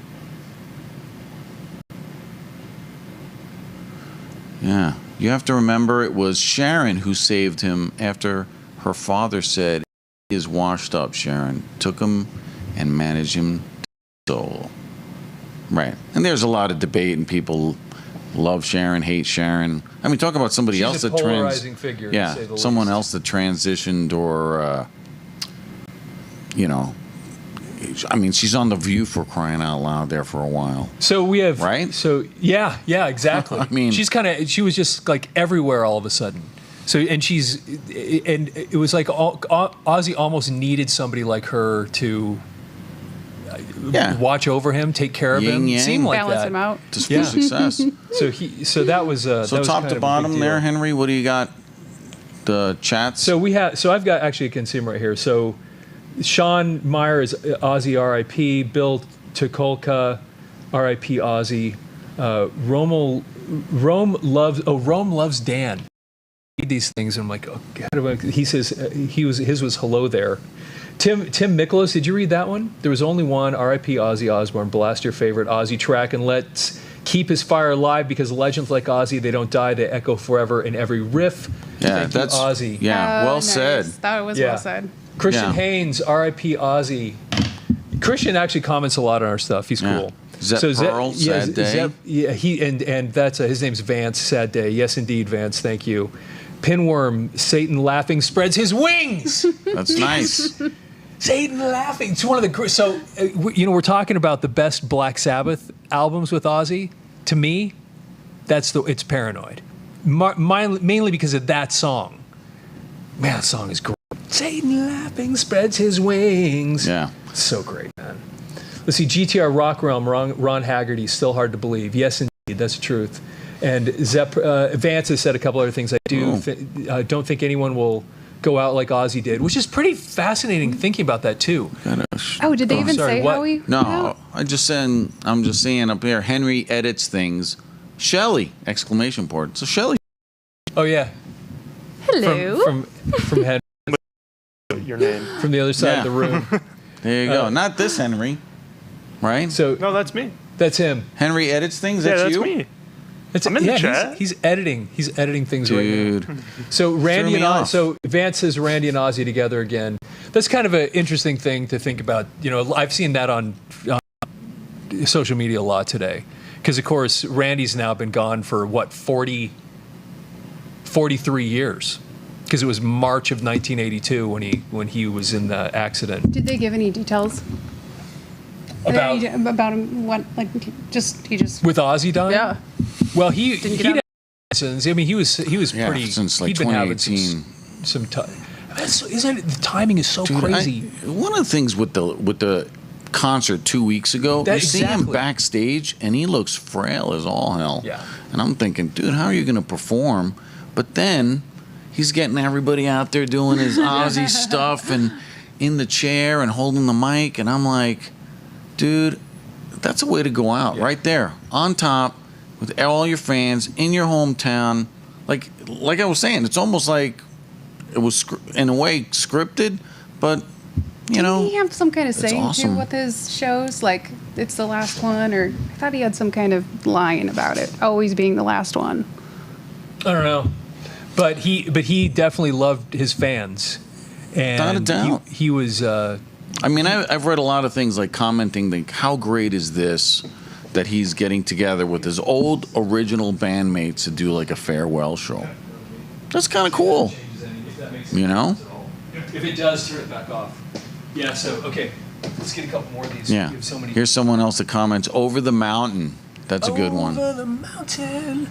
Yeah. You have to remember it was Sharon who saved him after her father said, "He is washed up." Sharon took him and managed him to soul. Right. And there's a lot of debate, and people love Sharon, hate Sharon. I mean, talk about somebody She's else a that polarizing figure, to Yeah, say the someone least. else that transitioned, or you know, I mean, she's on The View for crying out loud there for a while. So we have Right? So yeah, exactly. I mean- she was just like everywhere all of a sudden. So and it was like Ozzy almost needed somebody like her to Yeah. watch over him, take care of him. Yin-yang. Seemed like Balance that. him out. Just for Yeah. success. So that was that So was top kind to of a bottom big there, deal. Henry, what do you got? The chats? So I've got actually a consumer right here. So Sean Meyer is Ozzy RIP, Bill Tukolka RIP Ozzy, Rome loves Dan. Read these things and I'm like, oh God, he says his was hello there. Tim Miklos, did you read that one? There was only one, RIP Ozzy Osbourne, blast your favorite Ozzy track and let's keep his fire alive because legends like Ozzy, they don't die, they echo forever in every riff. Yeah, Thank that's you, Ozzy. Yeah, Oh, well nice. said. That was Yeah. well said. Christian Yeah. Haynes, RIP Ozzy. Christian actually comments a lot on our stuff. He's Yeah. cool. Zep Pearl, Sad Day. He and that's his name's Vance. Sad Day. Yes, indeed, Vance. Thank you. Pinworm. Satan laughing spreads his wings. That's nice. Satan laughing. It's one of the so we're talking about the best Black Sabbath albums with Ozzy. To me, it's Paranoid. Mainly because of that song. Man, that song is great. Satan laughing spreads his wings. Yeah. So great, man. Let's see, GTR Rock Realm, Ron Haggerty, still hard to believe. Yes, indeed, that's the truth. And Vance has said a couple other things. I don't think anyone will go out like Ozzy did, which is pretty fascinating thinking about that too. Oh, did they even sorry, say what? how he? No, I'm just saying up here, Henry edits things. Shelley! Exclamation point. So Shelley. Oh yeah, Hello. from Henry, Your name. from the other side Yeah. of the room. There you go. Not this Henry. Right? So No, that's me. that's him. Henry edits things? Yeah, That's that's you? me. That's I'm in the yeah, chat. He's editing. He's editing things right now. Dude. So Randy me and off. so Vance says Randy and Ozzy together again. That's kind of an interesting thing to think about. I've seen that on social media a lot today, because of course Randy's now been gone for 43 years, because it was March of 1982 when he was in the accident. Did they give any details About about him? What he just with Ozzy dying? yeah. Well, he Didn't get had out. accidents. I mean, he was Yeah, pretty. since like he'd been having 2018. some time. Isn't it, the timing is so Dude, crazy? One of the things with the concert 2 weeks ago, That- you see him exactly. backstage and he looks frail as all hell. Yeah. And I'm thinking, dude, how are you going to perform? But then he's getting everybody out there doing his Ozzy stuff and in the chair and holding the mic. And I'm like, dude, that's a way to go out right there on top with all your fans in your hometown. Like I was saying, it's almost like it was in a way scripted, but you know, Did he have some kind of it's saying awesome. too with his shows? Like it's the last one, or I thought he had some kind of line about it always being the last one. I don't know, but he definitely loved his fans, and Without a doubt. he was. I mean, I've read a lot of things like commenting, like, how great is this that he's getting together with his old original bandmates to do like a farewell show. That's kind of cool. You know? If it does, turn it back off. Yeah, so, okay. Let's get a couple more of these. Yeah. We have so many. Here's someone else that comments, Over the Mountain. That's a good one. Over the mountain.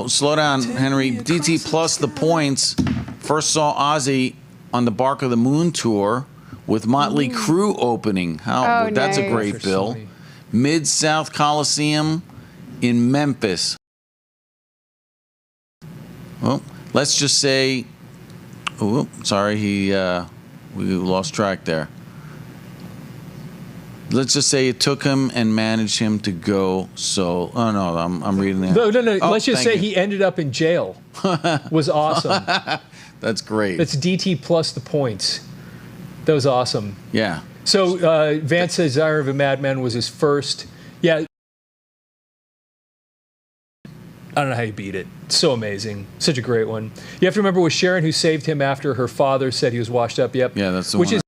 Slow down, Henry. DT plus the points. First saw Ozzy on the Bark of the Moon tour with Motley Crue opening. Oh, that's a nice. great bill. Mid-South Coliseum in Memphis. Well, let's just say, sorry, we lost track there. Let's just say it took him and managed him to go so. Oh no, I'm reading that. No. Oh, Let's just say thank you. he ended up in jail. Was awesome. That's great. That's DT plus the points. That was awesome. Yeah. So Vance says Desire of a Madman was his first. Yeah. I don't know how you beat it. It's so amazing. Such a great one. You have to remember it was Sharon who saved him after her father said he was washed up. Yep. Yeah, that's the Which one. is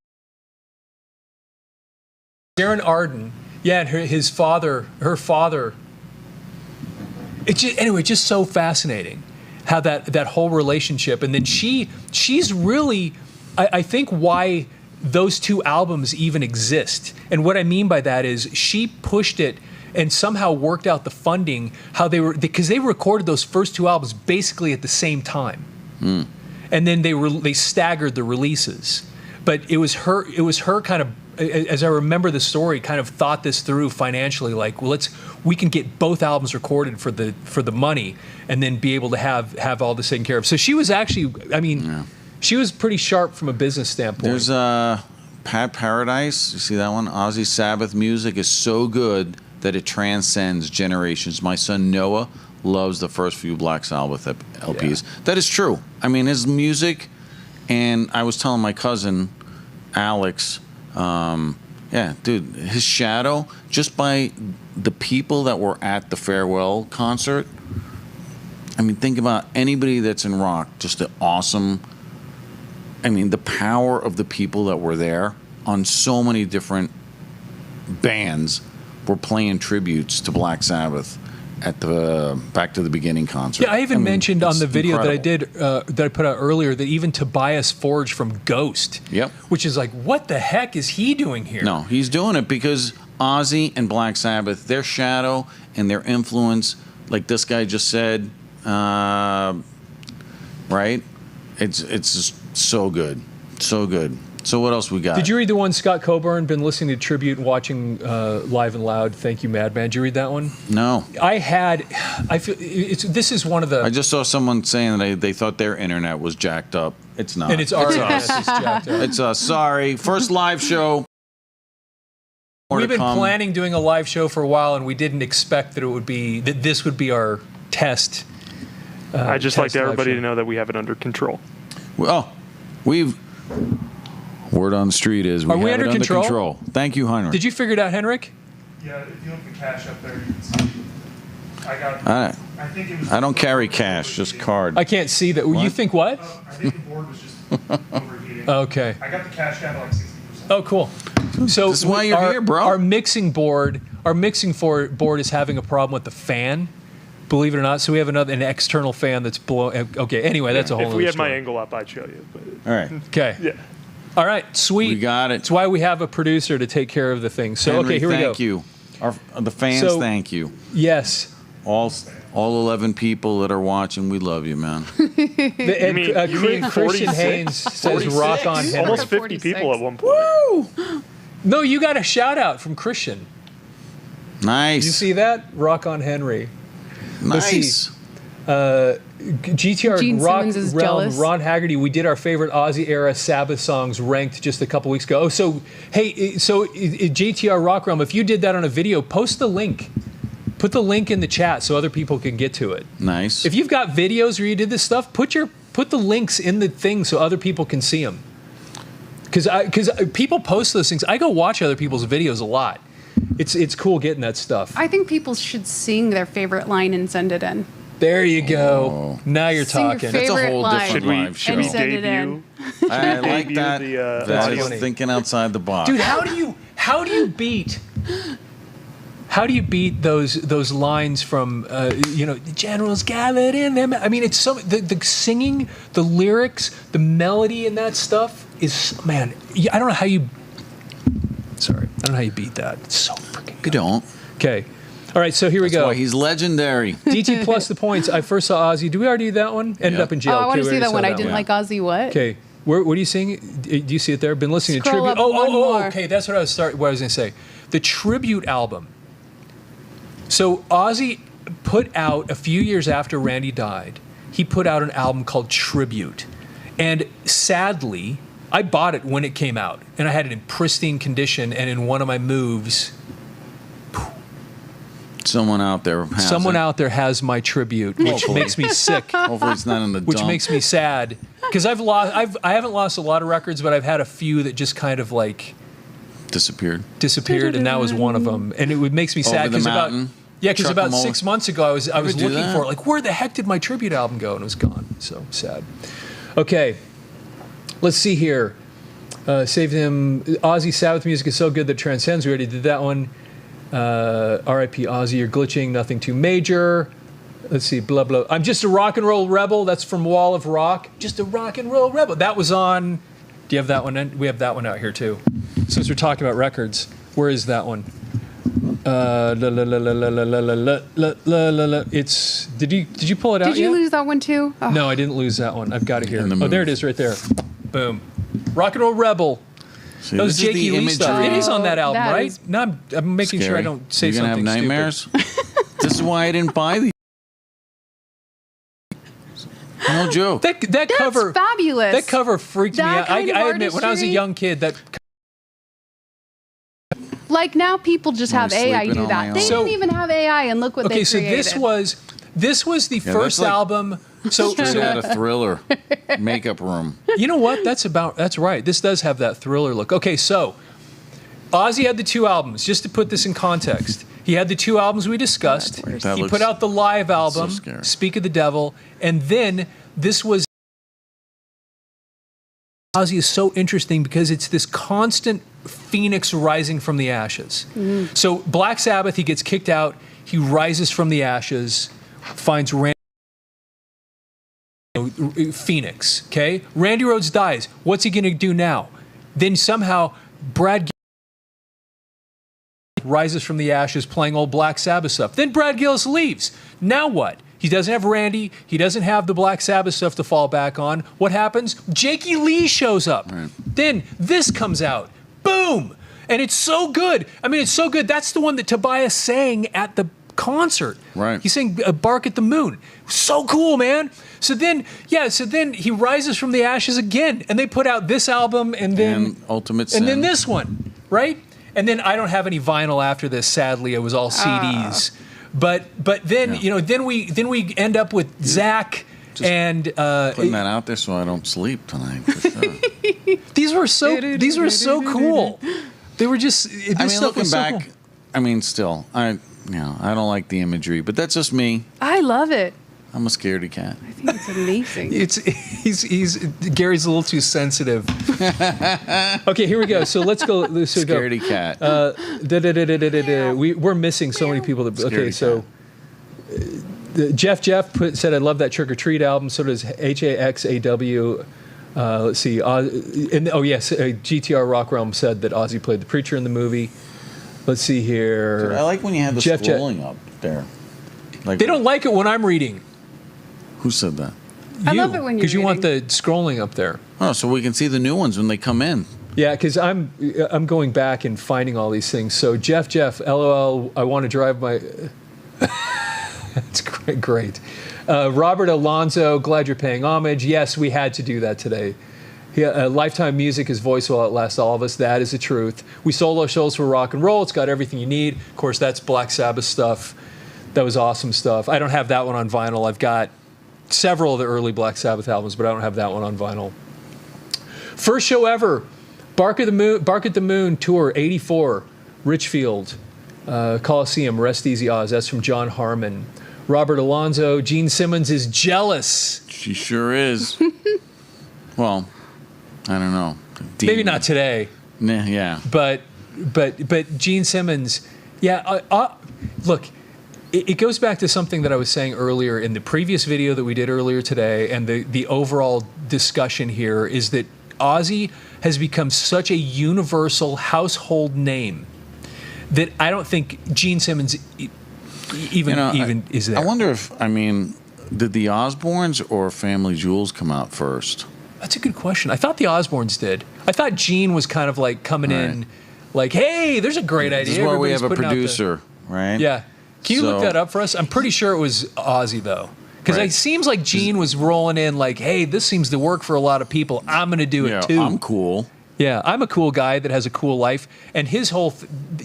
Sharon Arden. Yeah, and her father. It's just, anyway, just so fascinating how that whole relationship. And then she's really, I think, why those two albums even exist. And what I mean by that is she pushed it and somehow worked out the funding, how they were, because they recorded those first two albums basically at the same time. And then they staggered the releases. But it was her kind of, as I remember the story, kind of thought this through financially, like, well, we can get both albums recorded for the money and then be able to have all this taken care of. So she was actually, I mean, she was pretty sharp from a business standpoint. There's Pat Paradise. You see that one? Ozzy Sabbath music is so good that it transcends generations. My son Noah loves the first few Black Sabbath LPs. Yeah. That is true. I mean, his music, and I was telling my cousin Alex, dude, his shadow, just by the people that were at the farewell concert. I mean, think about anybody that's in rock, just the awesome. I mean, the power of the people that were there on so many different bands were playing tributes to Black Sabbath at the Back to the Beginning concert. Yeah, I even mentioned on the video incredible. that I did, that I put out earlier, that even Tobias Forge from Ghost, which is like, what the heck is he doing here? No, he's doing it because Ozzy and Black Sabbath, their shadow and their influence, like this guy just said, right? It's just so good. So good. So what else we got? Did you read the one Scott Coburn, been listening to Tribute and watching Live and Loud, Thank You Madman? Did you read that one? No. I feel this is one of the. I just saw someone saying that they thought their internet was jacked up. It's not. And it's our internet that's jacked up. It's sorry. First live show. We've been planning doing a live show for a while, and we didn't expect that this would be our test. I just like everybody to know that we have it under control. Well, word on the street is Are we have under it control? under control. Thank you, Henry. Did you figure it out, Henrik? Yeah, if you look at the cash up there, you can see. I think it was. I don't carry cash, just card. I can't see that. You think what? I think the board was just overheating. Okay. I got the cash down to like 60%. Oh, cool. So this is why you're here, bro. Our mixing board is having a problem with the fan. Believe it or not, so we have an external fan that's blowing. Okay, anyway, that's a whole. If we had story. my angle up, I'd show you. But. All right. Okay. Yeah. All right, sweet. We got it. That's why we have a producer to take care of the thing. So, Henry, okay, here we go. Thank you. The fans, thank you. Yes. All 11 people that are watching, we love you, man. You mean Christian 46? Haynes says rock on Henry. Almost 50 46. people at one point. Woo! No, you got a shout out from Christian. Nice. Did you see that? Rock on Henry. Nice. GTR Gene Rock Simmons is Realm, jealous. Ron Haggerty, we did our favorite Ozzy era Sabbath songs ranked just a couple weeks ago. Oh, so, hey, so GTR Rock Realm, if you did that on a video, post the link. Put the link in the chat so other people can get to it. Nice. If you've got videos where you did this stuff, put the links in the thing so other people can see them. Because people post those things. I go watch other people's videos a lot. It's cool getting that stuff. I think people should sing their favorite line and send it in. There you go. Now you're Sing your talking. favorite That's a whole line. different Should we, live show. should we Send it debut? in. I like debut that. the, That's audio? just thinking outside the box. Dude, how do you beat those lines from the generals gathered in them? I mean, it's so the singing, the lyrics, the melody, and that stuff is, man. I don't know how you. Sorry, I don't know how you beat that. It's so freaking You good. don't. Okay, all right. So here we That's go. why he's legendary. DT plus the points. I first saw Ozzy. Did we already do that one? Ended Yeah. up in jail. Oh, I want Okay, to we see already that saw one. I didn't like Ozzy. What? Okay, what are you seeing? Do you see it there? Been listening Scroll to up tribute. one more. Okay, that's what I was going to say. The tribute album. So Ozzy put out a few years after Randy died. He put out an album called Tribute, and sadly, I bought it when it came out, and I had it in pristine condition. And in one of my moves, Someone out there has someone it. out there has my Tribute, which Hopefully. makes me sick. Hopefully it's not in the Which dump. makes me sad because I haven't lost a lot of records, but I've had a few that just kind of like disappeared. disappeared, and that was one of them. And it makes me sad Over the because mountain, because truck about 'em over. 6 months ago I was do looking that? for it, like, where the heck did my tribute album go? And it was gone. So sad. Okay, let's see here. Save him. Ozzy Sabbath music is so good that it transcends. We already did that one. R.I.P. Ozzy, you're glitching. Nothing too major. Let's see. Blah blah. I'm just a rock and roll rebel. That's from Wall of Rock. Just a rock and roll rebel. That was on. Do you have that one? We have that one out here too. Since we're talking about records, where is that one? It's. Did you pull it out? Did you yet? lose that one too? Oh. No, I didn't lose that one. I've got it here. In the Oh, there it move. is, right there. Boom. Rock and roll rebel. See, That was this is Jakey the Lee stuff. It imagery. is on that album, That right? is No, I'm making sure I Scary. don't say You're gonna something have nightmares. This is why I didn't buy these. No joke. That That's cover. fabulous. That cover freaked me That out. I kind of admit, when I was a artistry. young kid, that Like now, people just I'm have AI sleeping do on my that. They own. didn't even have AI, and look what okay. they So created. this was the Yeah, first that's like album. So Straight out of Thriller makeup room. you know what? That's right. This does have that Thriller look. Okay, so Ozzy had the two albums. Just to put this in context, he had the two albums we discussed. That He looks put out the live album, scary. Speak of the Devil, and then this was. Ozzy is so interesting because it's this constant phoenix rising from the ashes. So Black Sabbath, he gets kicked out, he rises from the ashes, finds Phoenix, okay? Randy Rhoads dies. What's he going to do now? Then somehow Brad rises from the ashes playing old Black Sabbath stuff. Then Brad Gillis leaves. Now what? He doesn't have Randy. He doesn't have the Black Sabbath stuff to fall back on. What happens? Jakey Lee shows up. Right. Then this comes out. Boom! And it's so good. I mean, it's so good. That's the one that Tobias sang at the concert. Right. He sang Bark at the Moon. So cool, man. So then he rises from the ashes again. And they put out this album and then And Ultimate Sin. and then this one, right? And then I don't have any vinyl after this. Sadly, it was all CDs. But then Yeah. then we end up with Zach and Putting that out there so I don't sleep tonight. For sure. these were so cool. They were just. This I mean, stuff looking was so back, cool. I mean, still, I don't like the imagery, but that's just me. I love it. I'm a scaredy cat. I think it's amazing. He's Gary's a little too sensitive. Okay, here we go. So let's go. Scaredy cat. We're missing so many people. Okay, Scaredy so Jeff said, I love that Trick or Treat album. So does HAXAW. Let's see. GTR Rock Realm said that Ozzy played the preacher in the movie. Let's see here. I like when you have the Jeff- scrolling up there. Like, They don't like it when I'm reading. Who said that? I love it when you're because you want the reading. scrolling up there. Oh, so we can see the new ones when they come in. Yeah, because I'm going back and finding all these things. So Jeff, LOL, I want to drive my. That's great. Robert Alonzo, glad you're paying homage. Yes, we had to do that today. Lifetime Music, his voice will outlast all of us. That is the truth. We sold our souls for rock and roll. It's got everything you need. Of course, that's Black Sabbath stuff. That was awesome stuff. I don't have that one on vinyl. I've got several of the early Black Sabbath albums, but I don't have that one on vinyl. First show ever, Bark at the Moon tour, 84, Richfield, Coliseum, Rest Easy Oz. That's from John Harmon. Robert Alonzo, Gene Simmons is jealous. She sure is. Well, I don't know. Maybe not today, Nah, yeah. but Gene Simmons, look, it goes back to something that I was saying earlier in the previous video that we did earlier today, and the overall discussion here is that Ozzy has become such a universal household name that I don't think Gene Simmons even is there. I wonder if, did the Osbournes or Family Jewels come out first? That's a good question. I thought the Osbournes did. I thought Gene was kind of like coming in like, hey, there's a great idea. This is why we have a Everybody's putting out producer, right? Yeah. Can you look that up for us? I'm pretty sure it was Ozzy, though. Because it seems like Gene was rolling in like, hey, this seems to work for a lot of people. I'm going to do it, too. I'm cool. Yeah, I'm a cool guy that has a cool life. And his whole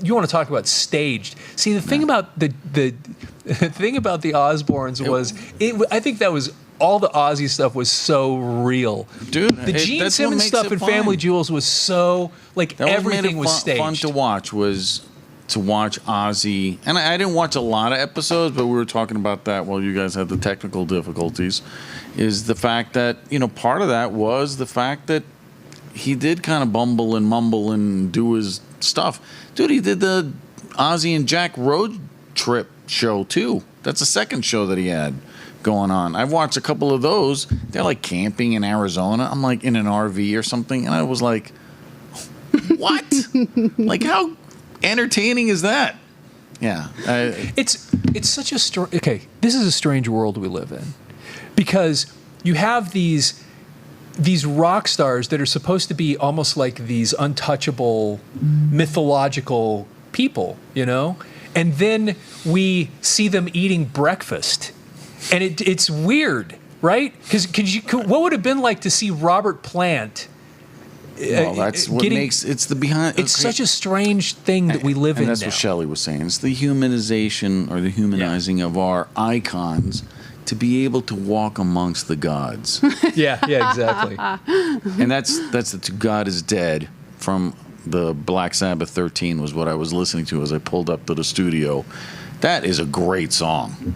you want to talk about staged. See, the thing about the thing about the Osbournes was, I think that was all the Ozzy stuff was so real. Dude, the Gene Simmons stuff in Family Jewels was so, like, everything was staged. Fun to watch was to watch Ozzy. And I didn't watch a lot of episodes, but we were talking about that while you guys had the technical difficulties, is the fact that, part of that was the fact that he did kind of bumble and mumble and do his stuff. Dude, he did the Ozzy and Jack road trip show, too. That's the second show that he had going on. I've watched a couple of those. They're like camping in Arizona. I'm like in an RV or something, and I was like, what? Like, how entertaining is that? Yeah. It's such a okay, this is a strange world we live in, because you have these rock stars that are supposed to be almost like these untouchable mythological people, and then we see them eating breakfast, and it's weird, right? Because what would it have been like to see Robert Plant? Well, that's what makes it's the behind. It's such a strange thing that we live in. And that's now. what Shelley was saying. It's the humanization or the humanizing of our icons to be able to walk amongst the gods. Yeah, exactly. And that's the God is Dead from the Black Sabbath 13 was what I was listening to as I pulled up to the studio. That is a great song.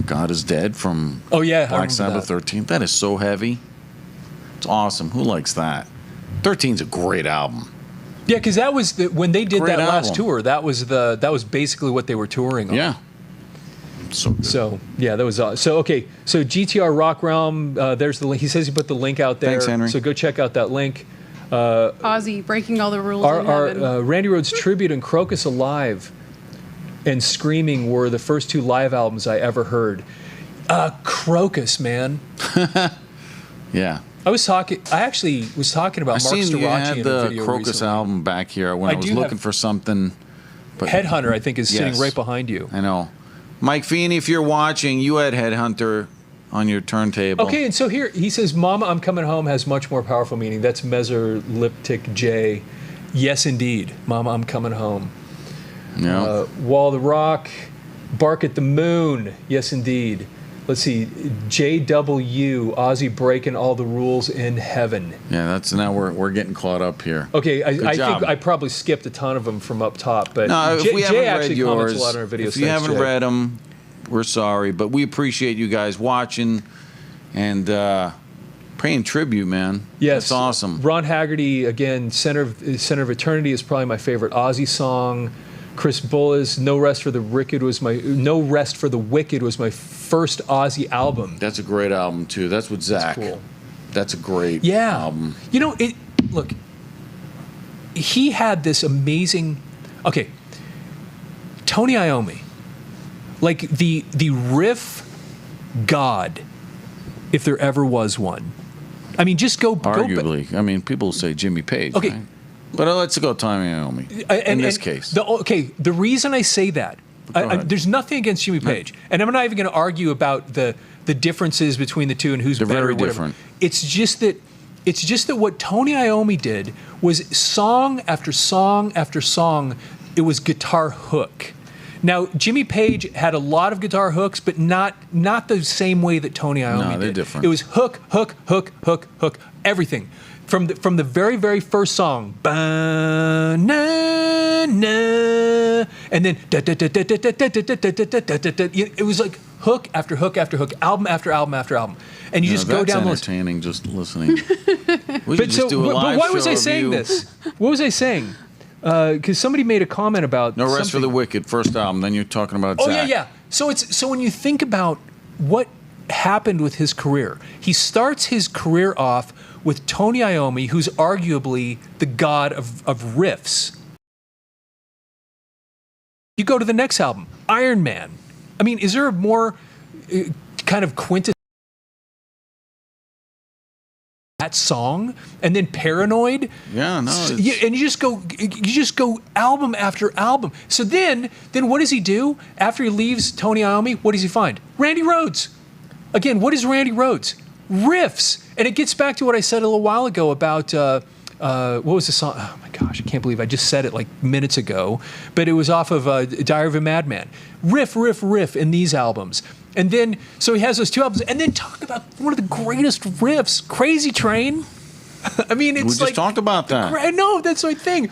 God is Dead from Black Sabbath 13. That is so heavy. It's awesome. Who likes that? 13's a great album. Yeah, because that was when they did Great that last album. tour. That was basically what they were touring on. Yeah. So good. So yeah, that was so okay. So GTR Rock Realm. There's the link. He says he put the link out there. Thanks, Henry. So go check out that link. Ozzy breaking all the rules in heaven. Our Randy Rhoads Tribute and Crocus Alive and Screaming were the first two live albums I ever heard. Crocus, man. Yeah. I actually was talking about I Mark seen you Storaci had in a the video Crocus recently. album back here when I was do looking have- for something. But Headhunter, I think, is sitting Yes. right behind you. I know. Mike Feeney, if you're watching, you had Headhunter on your turntable. Okay, and so here he says, "Mama, I'm coming home" has much more powerful meaning. That's Mesoliptic J. Yes, indeed. Mama, I'm coming home. Yeah. Wall the Rock, Bark at the Moon. Yes, indeed. Let's see, JW, Ozzy breaking all the rules in heaven. Yeah, that's now we're getting caught up here. Okay, I job. think I probably skipped a ton of them from up top, but No, if we Jay haven't read actually comments yours, a lot on our videos. if you Thanks, haven't Jay. read them, we're sorry, but we appreciate you guys watching and paying tribute, man. Yes, That's awesome. Ron Haggerty again. Center of Eternity is probably my favorite Ozzy song. Chris Bullis, No Rest for the Wicked was my first Ozzy album. That's a great album too. That's with Zach. Cool. That's a great Yeah. album. Look, he had this amazing. Okay, Tony Iommi, like the riff god, if there ever was one. I mean, just go. Arguably. I mean, people say Jimmy Page. Okay. Right? But let's go Tommy Iommi in this case. The reason I say that, ahead. there's nothing against Jimmy Page, and I'm not even going to argue about the differences between the two and who's They're better. very or whatever. different. It's just that what Tony Iommi did was song after song after song. It was guitar hook. Now Jimmy Page had a lot of guitar hooks, but not the same way that Tony Iommi did. they're different. It was hook, hook, hook, hook, hook, everything. from the very, very first song, ba, na, na, and then da, da, da, da, da, da, da, da, da, da, da, da, da. It was like hook after hook after hook, album after album after album, and you just go down the list. That's entertaining just listening. We should just do a live but why was show I of saying you. this? What was I saying? Because somebody made a comment about No Rest for something. the Wicked, first album. Then you're talking about Oh Zach. yeah. So when you think about what happened with his career, he starts his career off with Tony Iommi, who's arguably the god of riffs. You go to the next album, Iron Man. I mean, is there a more kind of quintessential that song? And then Paranoid. Yeah, no. And you just go album after album. So then what does he do after he leaves Tony Iommi? What does he find? Randy Rhoads. Again, what is Randy Rhoads? Riffs. And it gets back to what I said a little while ago about what was the song? Oh my gosh, I can't believe I just said it like minutes ago. But it was off of Diary of a Madman. Riff, riff, riff in these albums. And then, so he has those two albums. And then talk about one of the greatest riffs, Crazy Train. I mean, it's we just like talked about that. No, that's my thing.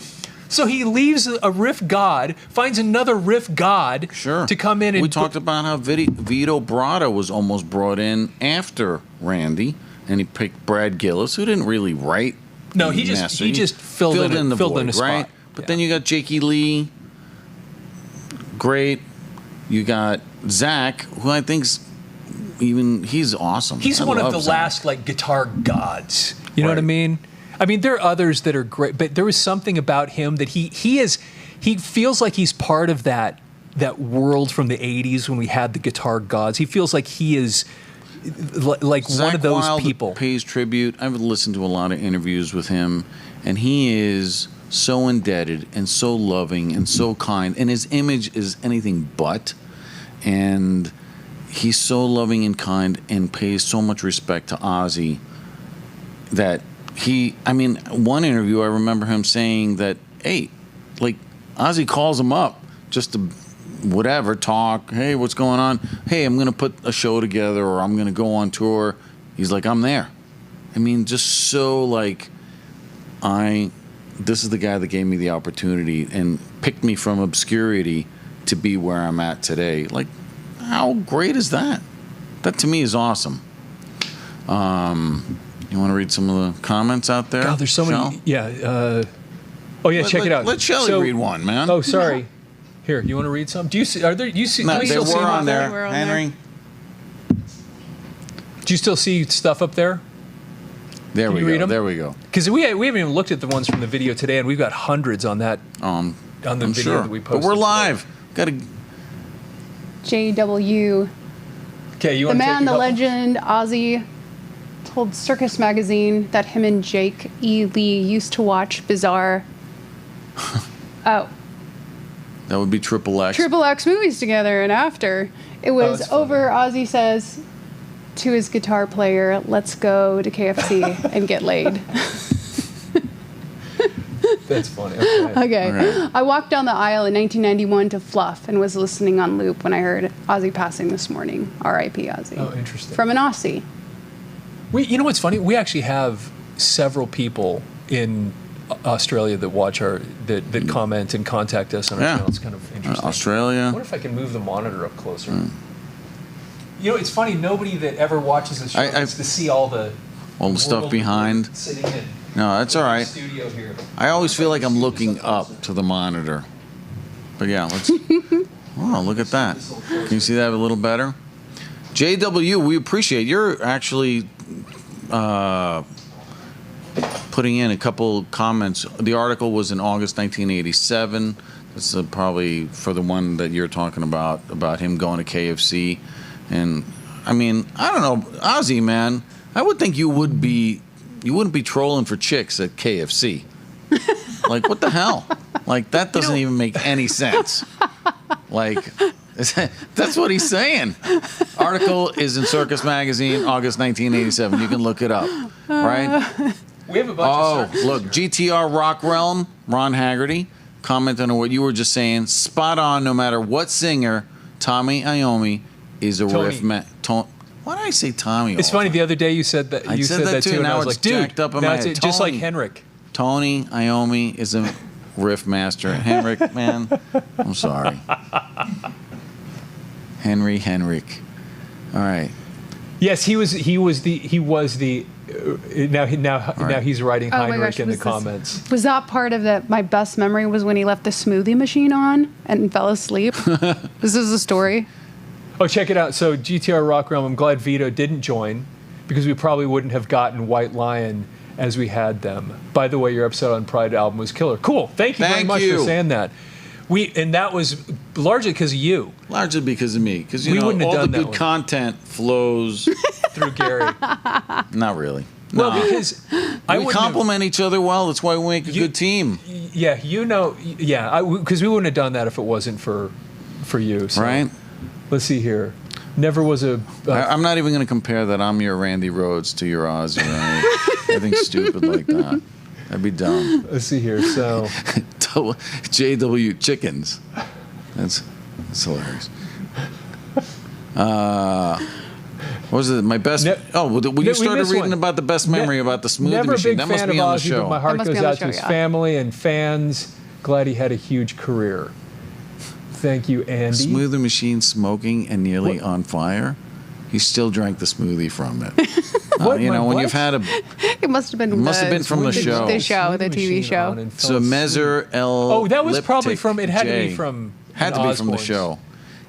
So he leaves a riff god, finds another riff god Sure. to come in and we talked about how Vito Bratta was almost brought in after Randy, and he picked Brad Gillis, who didn't really write. No, he just filled in the filled void, in a spot. right? But Yeah. then you got Jakey Lee, great. You got Zach, who I think's he's awesome. He's I one of love the Zach. last like guitar gods. You know what I Right. mean? I mean, there are others that are great, but there was something about him that he feels like he's part of that world from the 80s when we had the guitar gods. He feels like he is like Zach one of those Wilde people. pays tribute. I've listened to a lot of interviews with him, and he is so indebted and so loving and so kind, and his image is anything but. And he's so loving and kind and pays so much respect to Ozzy that one interview I remember him saying that, hey, like Ozzy calls him up just to whatever, talk, hey, what's going on? Hey, I'm going to put a show together or I'm going to go on tour. He's like, I'm there. I mean, just so like, this is the guy that gave me the opportunity and picked me from obscurity to be where I'm at today. Like, how great is that? That to me is awesome. You want to read some of the comments out there? God, there's so Shell? many. Yeah. Check it out. Let Shelly read one, man. Oh, sorry. Here, you want to read some? Do you see? Are there? You see? No, do you they still see were them on up there, We're on Henry. Do you still see stuff up there? There Can we you read go. 'em? There we go. Because we haven't even looked at the ones from the video today, and we've got hundreds on that on the I'm video sure. that we But posted. we're today. live. Got to. JW, Okay, you the want to man, take the a couple? legend, Ozzy, told Circus Magazine that him and Jake E. Lee used to watch Bizarre. That would be Triple X. Triple X movies together, and after it was that's funny. over, Ozzy says to his guitar player, "Let's go to KFC and get laid." That's funny. Okay. Okay. Alright. I walked down the aisle in 1991 to Fluff and was listening on loop when I heard Ozzy passing this morning. R.I.P. Ozzy. Oh, interesting. From an Aussie. You know what's funny? We actually have several people in Australia that watch that comment and contact us on our Yeah. channel. It's kind of interesting. I Australia. wonder if I can move the monitor up closer. You know, it's funny. Nobody that ever watches the show I- gets to see all the stuff world behind. sitting in No, that's all the right. studio here. I always feel like I'm looking up to the monitor. But yeah, let's. Oh, look at that. Can you see that a little better? JW, we appreciate you're actually putting in a couple comments. The article was in August 1987. This is probably for the one that you're talking about him going to KFC. And I mean, I don't know, Ozzy, man. I would think you wouldn't be trolling for chicks at KFC. Like, what the hell? Like, that doesn't even make any sense. Like, that's what he's saying. Article is in Circus Magazine, August 1987. You can look it up, right? We have a bunch of Look, GTR Rock Realm, Ron Haggerty, commenting on what you were just saying. Spot on, no matter what singer, Tommy Iommi is a Tony. riff man. Why did I say Tommy? It's funny. The other day you said that. I You said that too, and now I was it's like, dude, jacked up in now my it's head. just like Tony. Henrik. Tony Iommi is a riff master. Henrik, man, I'm sorry. Henrik. All right. Yes, he was the. Now he's writing Oh my Heinrich gosh, in the was this- comments. Was that part of the? My best memory was when he left the smoothie machine on and fell asleep. This is a story. Oh, check it out. So GTR Rock Realm, I'm glad Vito didn't join because we probably wouldn't have gotten White Lion as we had them. By the way, your episode on Pride album was killer. Cool. Thank you very Thank much you. for saying that. And that was largely because of you. Largely because of me, because We wouldn't have all the done that good one. content flows. Through Gary. Not really. Well, No. because I we wouldn't have- complement each other well. That's why we make a You- good team, Yeah, because we wouldn't have done that if it wasn't for you. So. right? Let's see here. Never was a. I'm not even going to compare that I'm your Randy Rhoads to your Ozzy. Right? Anything stupid like that. That'd be dumb. Let's see here. So JW chickens. That's hilarious. What was it? My best. Ne- Well, you started missed reading one. about the best memory about the smoothie never a machine. big That must fan of be on the Ozzy, but my show. heart That must goes be on the out to show, his yeah. family and fans. Glad he had a huge career. Thank you, Andy. Smoothie machine smoking and nearly on fire. He still drank the smoothie from it. What? You know, My when what? you've had a It must have been. It must have been from the show. The show, the Smoothie TV machine show. on and fell so asleep. Measure L. Oh, that was probably Liptic from. It had to J. be from. Had to be from the Osbourne's. show.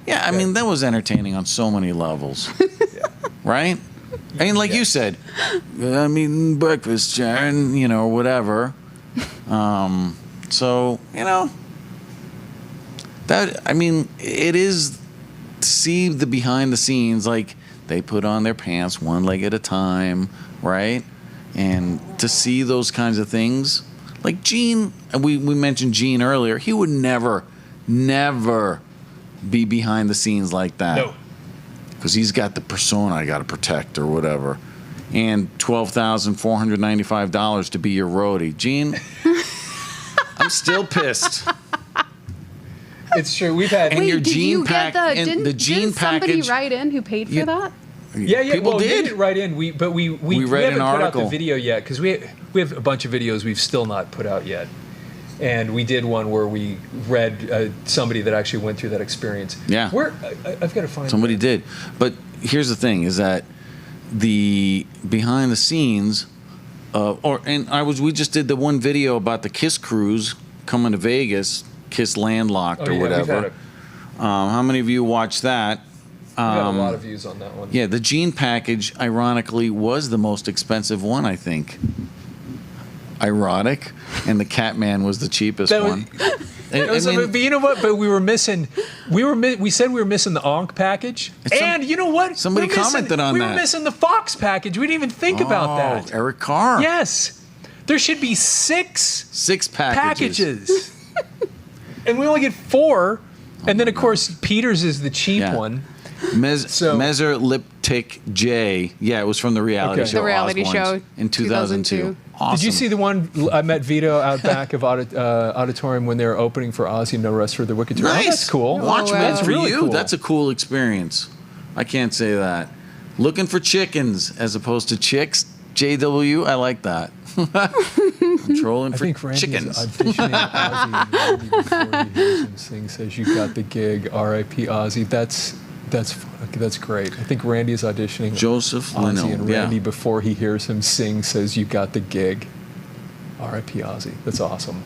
Yeah, I mean that was entertaining on so many levels, right? I mean, like you said, I'm eating breakfast, Sharon, or whatever. So that it is to see the behind the scenes, like they put on their pants one leg at a time, right? And to see those kinds of things, like Gene, we mentioned Gene earlier. He would never be behind the scenes like that. No. Because he's got the persona I got to protect or whatever. And $12,495 to be your roadie. Gene, I'm still pissed. It's true. We've had. And your Wait, did gene you pack- get the? and Didn't, the gene didn't somebody package- write in who paid for Yeah. that? Yeah. People Well, we did. didn't write in. We read haven't an put out the article. video yet because we have a bunch of videos we've still not put out yet. And we did one where we read somebody that actually went through that experience. Yeah. I've got to find Somebody that. did. But here's the thing: is that the behind the scenes, we just did the one video about the Kiss cruise coming to Vegas, Kiss landlocked Oh, or yeah, we've had whatever. How many of you watched that? We got a lot of views on that one. Yeah, the Gene package, ironically, was the most expensive one, I think. Ironic, and the Catman was the cheapest That was- one. But you know what? But we were missing. We said we were missing the Onk package, and you know what? somebody We're missing- commented on we that. were missing the Fox package. We didn't even think about that. Eric Carr. Yes, there should be 6 6 packages. packages, and we only get 4. And then of course Peters is the cheap Yeah. one. Measure Liptic J. Yeah, it was from the reality Okay. show. The reality Osbourne's show, in 2002. 2002. Awesome. Did you see the one I met Vito out back of Auditorium when they were opening for Ozzy No Rest for the Wicked Tour? Nice. Oh, that's cool. Watch wow. Meds That's for really you. cool. That's a cool experience. I can't say that. Looking for chickens as opposed to chicks. JW, I like that. I'm trolling I for think Randy's chickens. auditioning Ozzy Randy before he hears him sing. Says you got the gig. R.I.P. Ozzy. That's great. I think Randy is auditioning Joseph Ozzy, Leno. and Randy before he hears him sing says you got the gig. R.I.P. Ozzy. That's awesome.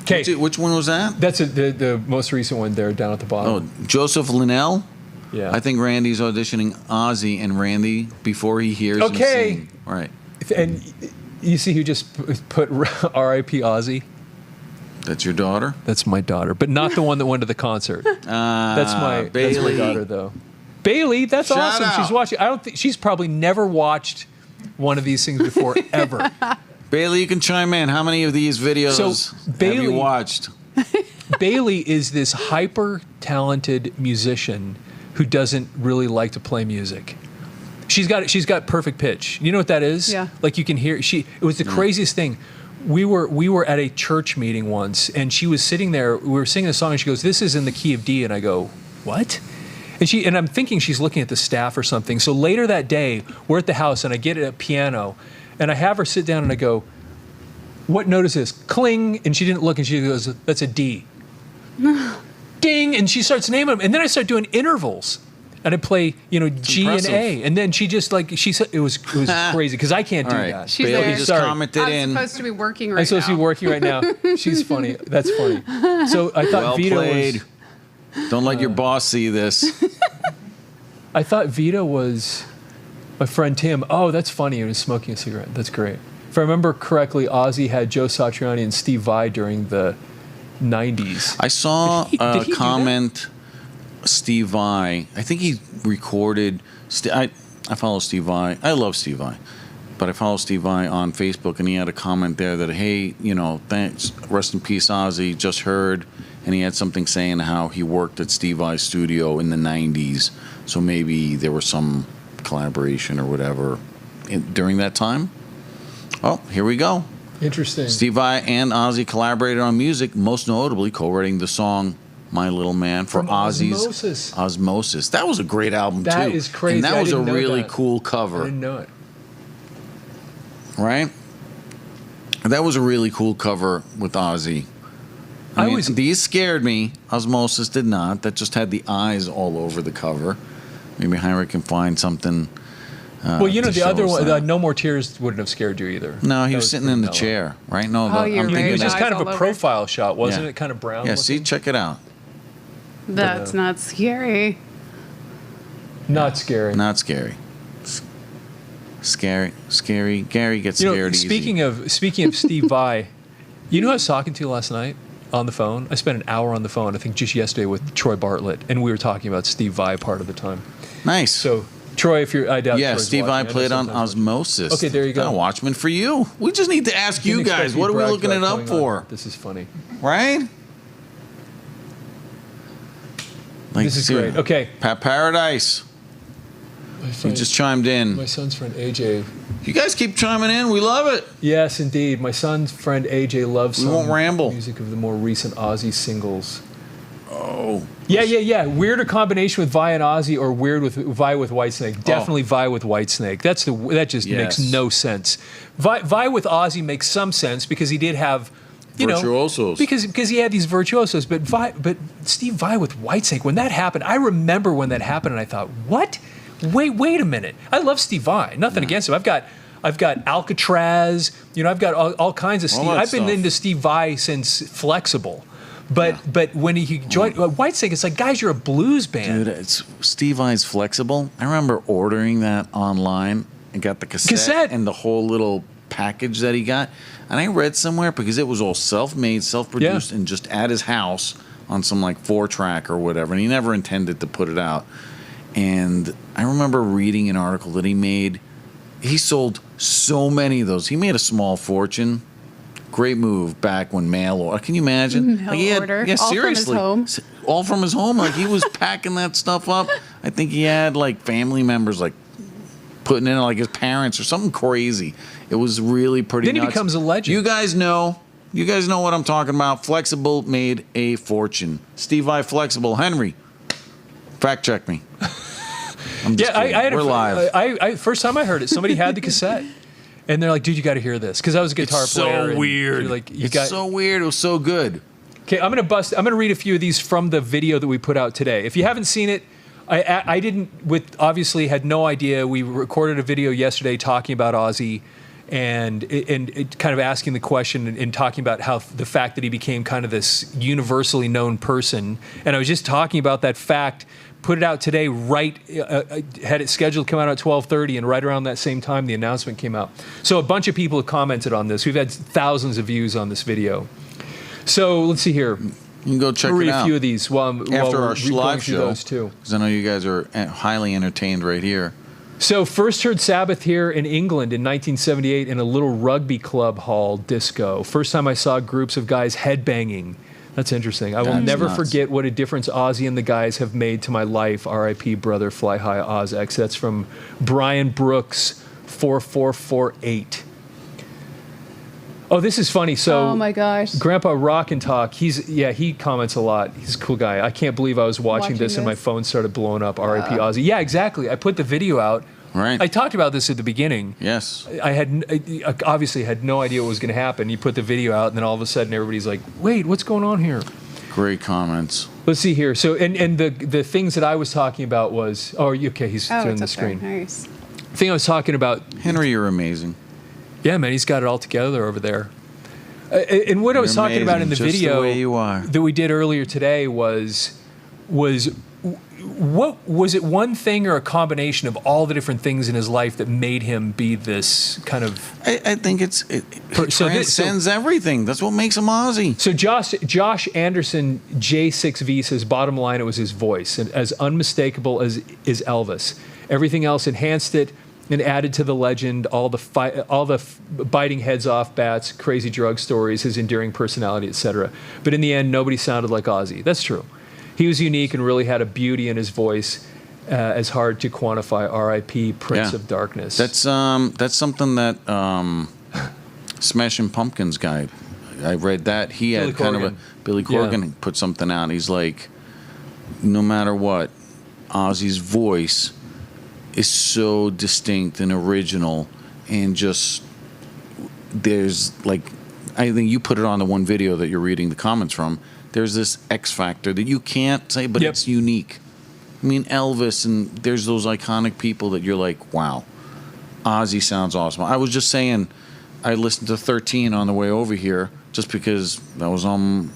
Okay, Which one was that? that's the most recent one there down at the Oh, bottom. Joseph Linnell. Yeah. I think Randy's auditioning Ozzy and Randy before he hears him Okay. sing. Right. And you see who just put R.I.P. Ozzy? That's your daughter? That's my daughter, but not the one that went to the concert. That's my Bailey. daughter, though. Bailey, that's Shout awesome. out. She's watching. I don't think she's probably never watched one of these things before ever. Bailey, you can chime in. How many of these videos So, have Bailey- you watched? Bailey is this hyper talented musician who doesn't really like to play music. She's got perfect pitch. You know what that is? Yeah. Like you can hear. It was the craziest thing. We were at a church meeting once, and she was sitting there. We were singing a song, and she goes, "This is in the key of D," and I go, "What?" And I'm thinking she's looking at the staff or something. So later that day, we're at the house, and I get a piano, and I have her sit down, and I go, "What note is this?" Cling, and she didn't look, and she goes, "That's a D." Ding, and she starts naming them, and then I start doing intervals. And I play, G impressive. and A, and then she just she said it was crazy because I can't do All right. that. She's Bailey there. just Sorry. commented I'm in. supposed to be working right I'm supposed to now. be working right now. She's funny. That's funny. So I thought Well Vito played. was. Don't let your boss see this. I thought Vito was my friend Tim. Oh, that's funny. He was smoking a cigarette. That's great. If I remember correctly, Ozzy had Joe Satriani and Steve Vai during the 90s. I saw Did he a do that? comment. Steve Vai. I think he recorded. I follow Steve Vai. I love Steve Vai, but I follow Steve Vai on Facebook, and he had a comment there that, hey, thanks, rest in peace, Ozzy. Just heard, and he had something saying how he worked at Steve Vai's studio in the '90s, so maybe there was some collaboration or whatever during that time. Oh, here we go. Interesting. Steve Vai and Ozzy collaborated on music, most notably co-writing the song "My Little Man" for From Ozzy's Osmosis. That was a great album too. That is crazy. And that I was a didn't know really that. cool I cover, didn't know it. right? That was a really cool cover with Ozzy. These scared me. Osmosis did not. That just had the eyes all over the cover. Maybe Heinrich can find something. Well, to the show other us one, that. No More Tears, wouldn't have scared you either. No, he That was sitting pretty in the mellow. chair, right? No, Oh, you're It right. was just Eyes kind of all a over. profile shot, wasn't Yeah. it? Kind of brown. Yeah, see, looking? check it out. That's not scary. Not scary. Not scary. Scary. Gary gets scared easy. Speaking of Steve Vai, you know who I was talking to last night on the phone? I spent an hour on the phone, I think just yesterday, with Troy Bartlett, and we were talking about Steve Vai part of the time. Nice. So, Troy, I doubt Yeah, Troy's Steve watching. I I know played on sometimes- Osmosis. Okay, there you go. Got a Watchman for you. We just need to ask you Didn't expect guys, to be what are we bragged looking it about up coming on. for? This is funny. Right? Like, This is dude, great. Okay. Paradise. You just chimed in. My son's friend AJ. You guys keep chiming in. We love it. Yes, indeed. My son's friend AJ loves We some won't ramble. music of the more recent Ozzy singles. Oh. Yeah. Weirder combination with Vi and Ozzy, or weird with Vi with Whitesnake. Definitely Vi with Whitesnake. That just Yes. makes no sense. Vi with Ozzy makes some sense because he did have, Virtuosos. because he had these virtuosos. But Steve Vai with Whitesnake, when that happened, I remember when that happened, and I thought, what? Wait a minute. I love Steve Vai. Nothing against him. I've got Alcatraz. I've got all kinds of All Steve. that I've been stuff. into Steve Vai since Flexible. But when he joined Whitesnake, it's like, guys, you're a blues band. Dude, it's Steve Vai's Flexible. I remember ordering that online and got the cassette and the whole little package that he got. And I read somewhere, because it was all self-made, self-produced, and just at his house on some 4-track or whatever. And he never intended to put it out. And I remember reading an article that he sold so many of those. He made a small fortune. Great move back when mail order. Can you imagine? Mail order. Yeah, All from his seriously. home. All from his home. He was packing that stuff up. I think he had family members putting in his parents or something crazy. It was really pretty Then he nuts. becomes a legend. You guys know what I'm talking about. Flexible made a fortune. Steve Vai Flexible. Henry, fact check me. I'm just kidding. We're live. I first time I heard it, somebody had the cassette, and they're like, "Dude, you got to hear this," because I was a guitar It's player. so and weird. you're It's so weird. It was so good. Okay, I'm gonna read a few of these from the video that we put out today. If you haven't seen it, I didn't. Obviously had no idea. We recorded a video yesterday talking about Ozzy, and kind of asking the question and talking about how the fact that he became kind of this universally known person. And I was just talking about that fact. Put it out today. Had it scheduled to come out at 12:30, and right around that same time the announcement came out. So a bunch of people have commented on this. We've had thousands of views on this video. So let's see here. You can go check I'll read it a out few of these while after we're our going live through show. those too. Because I know you guys are highly entertained right here. So first heard Sabbath here in England in 1978 in a little rugby club hall disco. First time I saw groups of guys headbanging. That's interesting. I will That's never nuts. forget what a difference Ozzy and the guys have made to my life. R.I.P. Brother Fly High Oz X. That's from Brian Brooks 4448. Oh, this is funny. So, Oh my gosh. Grandpa Rock and Talk. He comments a lot. He's a cool guy. I can't believe I was watching this and my phone started blowing up. R.I.P. Ozzy. Yeah, exactly. I put the video out. Right. I talked about this at the beginning. Yes. I obviously had no idea what was going to happen. You put the video out, and then all of a sudden everybody's like, "Wait, what's going on here?" Great comments. Let's see here. So, and the things that I was talking about was, okay, he's doing it's the up screen. there. Nice. The thing I was talking about, Henry, you're amazing. yeah, man, he's got it all together over there. And what I was You're talking about in the amazing, just video the way you are. that we did earlier today was what was it, one thing or a combination of all the different things in his life that made him be this kind of I think it So transcends everything. That's what makes him Ozzy. So Josh Anderson J6V says, bottom line, it was his voice, and as unmistakable as is Elvis. Everything else enhanced it and added to the legend. All the biting heads off bats, crazy drug stories, his endearing personality, etc. But in the end, nobody sounded like Ozzy. That's true. He was unique and really had a beauty in his voice, as hard to quantify. R.I.P. Prince of Darkness. That's something that Smashing Pumpkins guy. I read that he had Billy Corgan put something out. He's like, no matter what, Ozzy's voice is so distinct and original, and just there's like, I think you put it on the one video that you're reading the comments from. There's this X factor that you can't say, but it's unique. I mean, Elvis, and there's those iconic people that you're like, wow, Ozzy sounds awesome. I was just saying, I listened to 13 on the way over here just because that was on.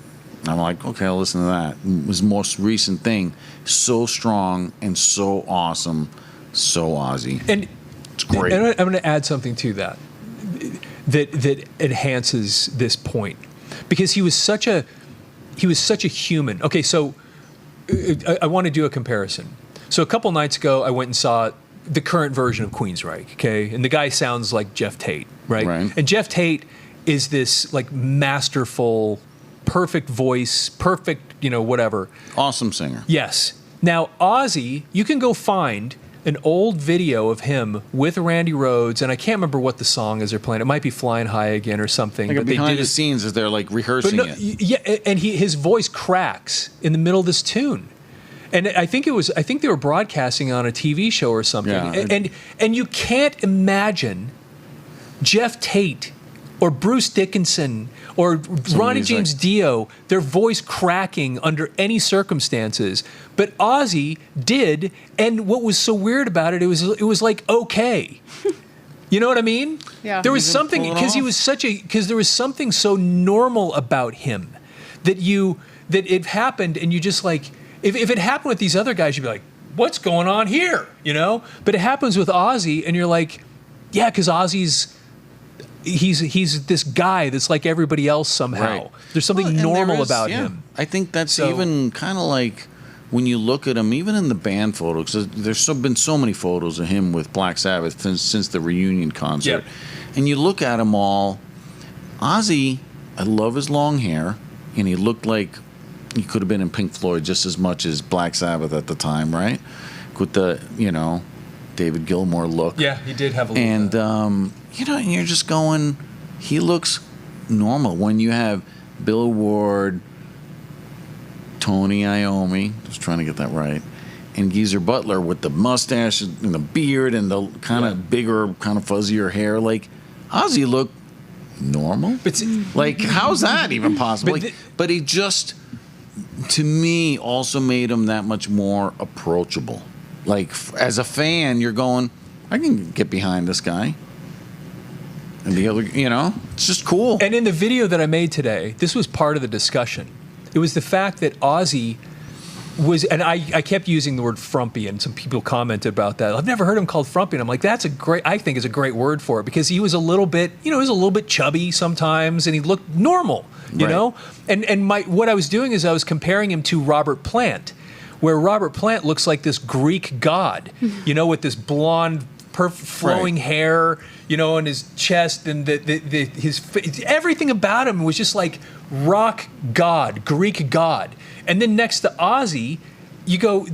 I'm like, okay, I'll listen to that. It was the most recent thing. So strong and so awesome, so Ozzy. And it's great. And I'm going to add something to that enhances this point, because he was such a human. Okay, so I want to do a comparison. So a couple nights ago, I went and saw the current version of Queensryche, okay? And the guy sounds like Jeff Tate, right? And Jeff Tate is this like masterful, perfect voice, perfect, whatever. Awesome singer. Yes. Now, Ozzy, you can go find an old video of him with Randy Rhoads, and I can't remember what the song is they're playing. It might be Flying High Again or something. Like but behind the scenes as they're like rehearsing it. Yeah, and his voice cracks in the middle of this tune. And I think they were broadcasting on a TV show or something. Yeah. And you can't imagine Jeff Tate or Bruce Dickinson or Ronnie James Dio, their voice cracking under any circumstances. But Ozzy did, and what was so weird about it, it was like okay. You know what I mean? Yeah. There was something, because there was something so normal about him that it happened, and you just like, if it happened with these other guys, you'd be like, what's going on here? But it happens with Ozzy, and you're like, yeah, because Ozzy's he's this guy that's like everybody else somehow. Right. There's something normal about him. I think that's even kind of like when you look at him, even in the band photos. There's been so many photos of him with Black Sabbath since the reunion concert, and you look at them all. Ozzy, I love his long hair, and he looked like he could have been in Pink Floyd just as much as Black Sabbath at the time, right? With the David Gilmour look. Yeah, he did have a look. And and you're just going, he looks normal. When you have Bill Ward, Tony Iommi, just trying to get that right, and Geezer Butler with the mustache and the beard and the kind of bigger, kind of fuzzier hair, like Ozzy looked normal. But like, how's that even possible? But he just, to me, also made him that much more approachable. Like, as a fan, you're going, I can get behind this guy. And the other, it's just cool. And in the video that I made today, this was part of the discussion. It was the fact that Ozzy was, and I kept using the word frumpy, and some people commented about that. I've never heard him called frumpy, and I'm like, I think is a great word for it, because he was a little bit, he was a little bit chubby sometimes, and he looked normal, you know? And what I was doing is I was comparing him to Robert Plant, where Robert Plant looks like this Greek god, with this blonde, flowing hair, and his chest, and his everything about him was just like rock god, Greek god. And then next to Ozzy, you go,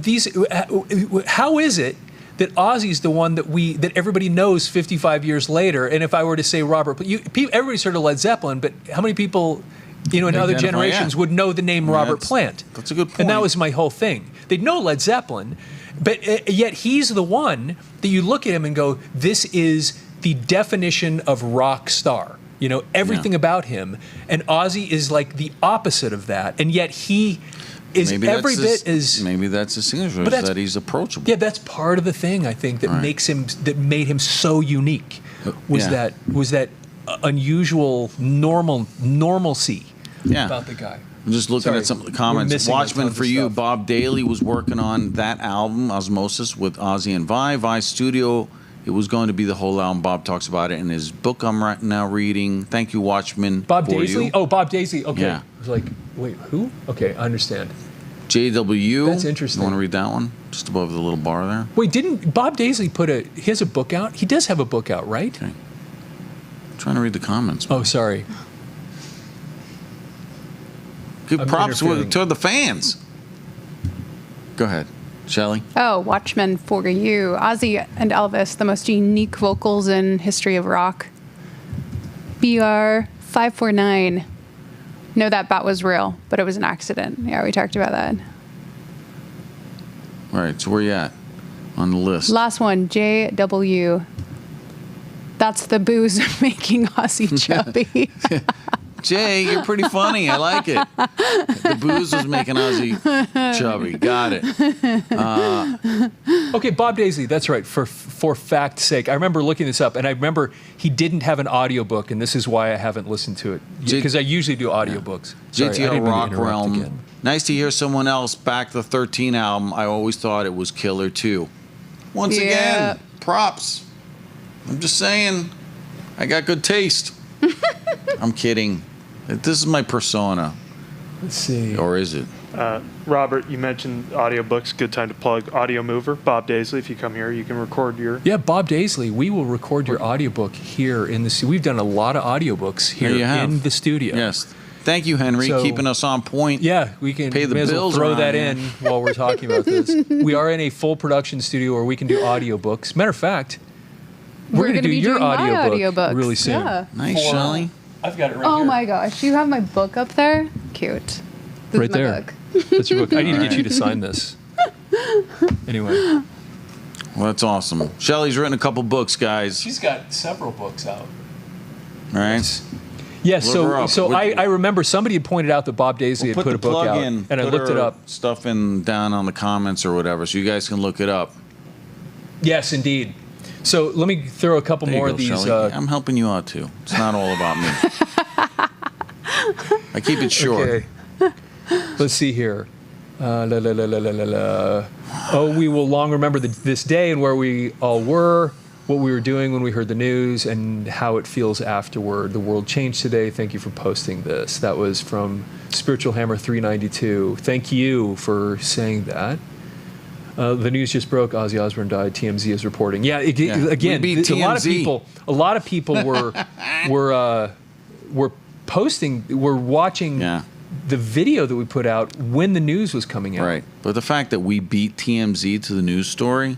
how is it that Ozzy's the one that everybody knows 55 years later. And if I were to say Robert, everybody's heard of Led Zeppelin, but how many people, in other Identify, generations would know the name Robert Plant? That's a good point. And that was my whole thing. They'd know Led Zeppelin, but yet he's the one that you look at him and go, this is the definition of rock star. Everything about him. And Ozzy is like the opposite of that. And yet he is Maybe every bit as... Maybe that's his signature, But is that he's approachable. Yeah, that's part of the thing, I think, that made him so unique, was that unusual normalcy about the guy. I'm just looking at some of the comments. Watchmen for You. Stuff. Bob Daly was working on that album, Osmosis, with Ozzy and Vi Studio. It was going to be the whole album. Bob talks about it in his book I'm right now reading. Thank you, Watchmen. Bob for Daisley? You. Oh, Bob Daisley. Okay. Yeah. I was like, wait, who? Okay, I understand. JW. That's interesting. You want to read that one? Just above the little bar there. Wait, didn't Bob Daisley he has a book out? He does have a book out, right? Okay. I'm trying to read the comments. Oh, sorry. Give I'm props interfering. to the fans. Go ahead, Shelley. Oh, Watchmen for You. Ozzy and Elvis, the most unique vocals in history of rock. BR549. No, that bat was real, but it was an accident. Yeah, we talked about that. All right, so where you at on the list? Last one, JW. That's the booze making Ozzy chubby. Jay, you're pretty funny. I like it. The booze was making Ozzy chubby. Got it. Okay, Bob Daisley, that's right. For fact's sake, I remember looking this up, and I remember he didn't have an audiobook, and this is why I haven't listened to it. Because I usually do audiobooks. Sorry, I didn't JTL mean to Rock interrupt Realm. again. Nice to hear someone else back the 13 album. I always thought it was killer too. Once Yeah. again, props. I'm just saying, I got good taste. I'm kidding. This is my persona. Let's see. Or is it? Robert, you mentioned audiobooks. Good time to plug Audio Mover. Bob Daisley, if you come here, you can record your... Yeah, Bob Daisley, we will record your audiobook here in the studio. We've done a lot of audiobooks here in the studio. Yes. Thank you, Henry, So- keeping us on point. Yeah, we can Pay the may as well bills throw around that here. in while we're talking about this. We are in a full production studio where we can do audiobooks. Matter of fact, we're going to gonna do be your doing my audiobook audiobooks. really soon. Yeah. Nice, Shelley. I've got it right Oh here. my gosh, you have my book up there? Cute. This Right is my there. book. That's your book. I need to get you to sign this. Anyway. Well, that's awesome. Shelley's written a couple books, guys. She's got several books out. All right. Yes, Look her so up. I remember somebody had pointed out that Bob Daisley had put the a book plug out, in. and I Put looked it her up. Stuff in down on the comments or whatever, so you guys can look it up. Yes, indeed. So let me throw a couple There you more go, of these. Shelley. I'm helping you out too. It's not all about me. I keep it short. Okay. Let's see here. Oh, we will long remember this day and where we all were, what we were doing when we heard the news, and how it feels afterward. The world changed today. Thank you for posting this. That was from Spiritual Hammer 392. Thank you for saying that. The news just broke. Ozzy Osbourne died. TMZ is reporting. Yeah, again, We beat a lot of TMZ. people were posting, were watching Yeah. the video that we put out when the news was coming out. Right. But the fact that we beat TMZ to the news story,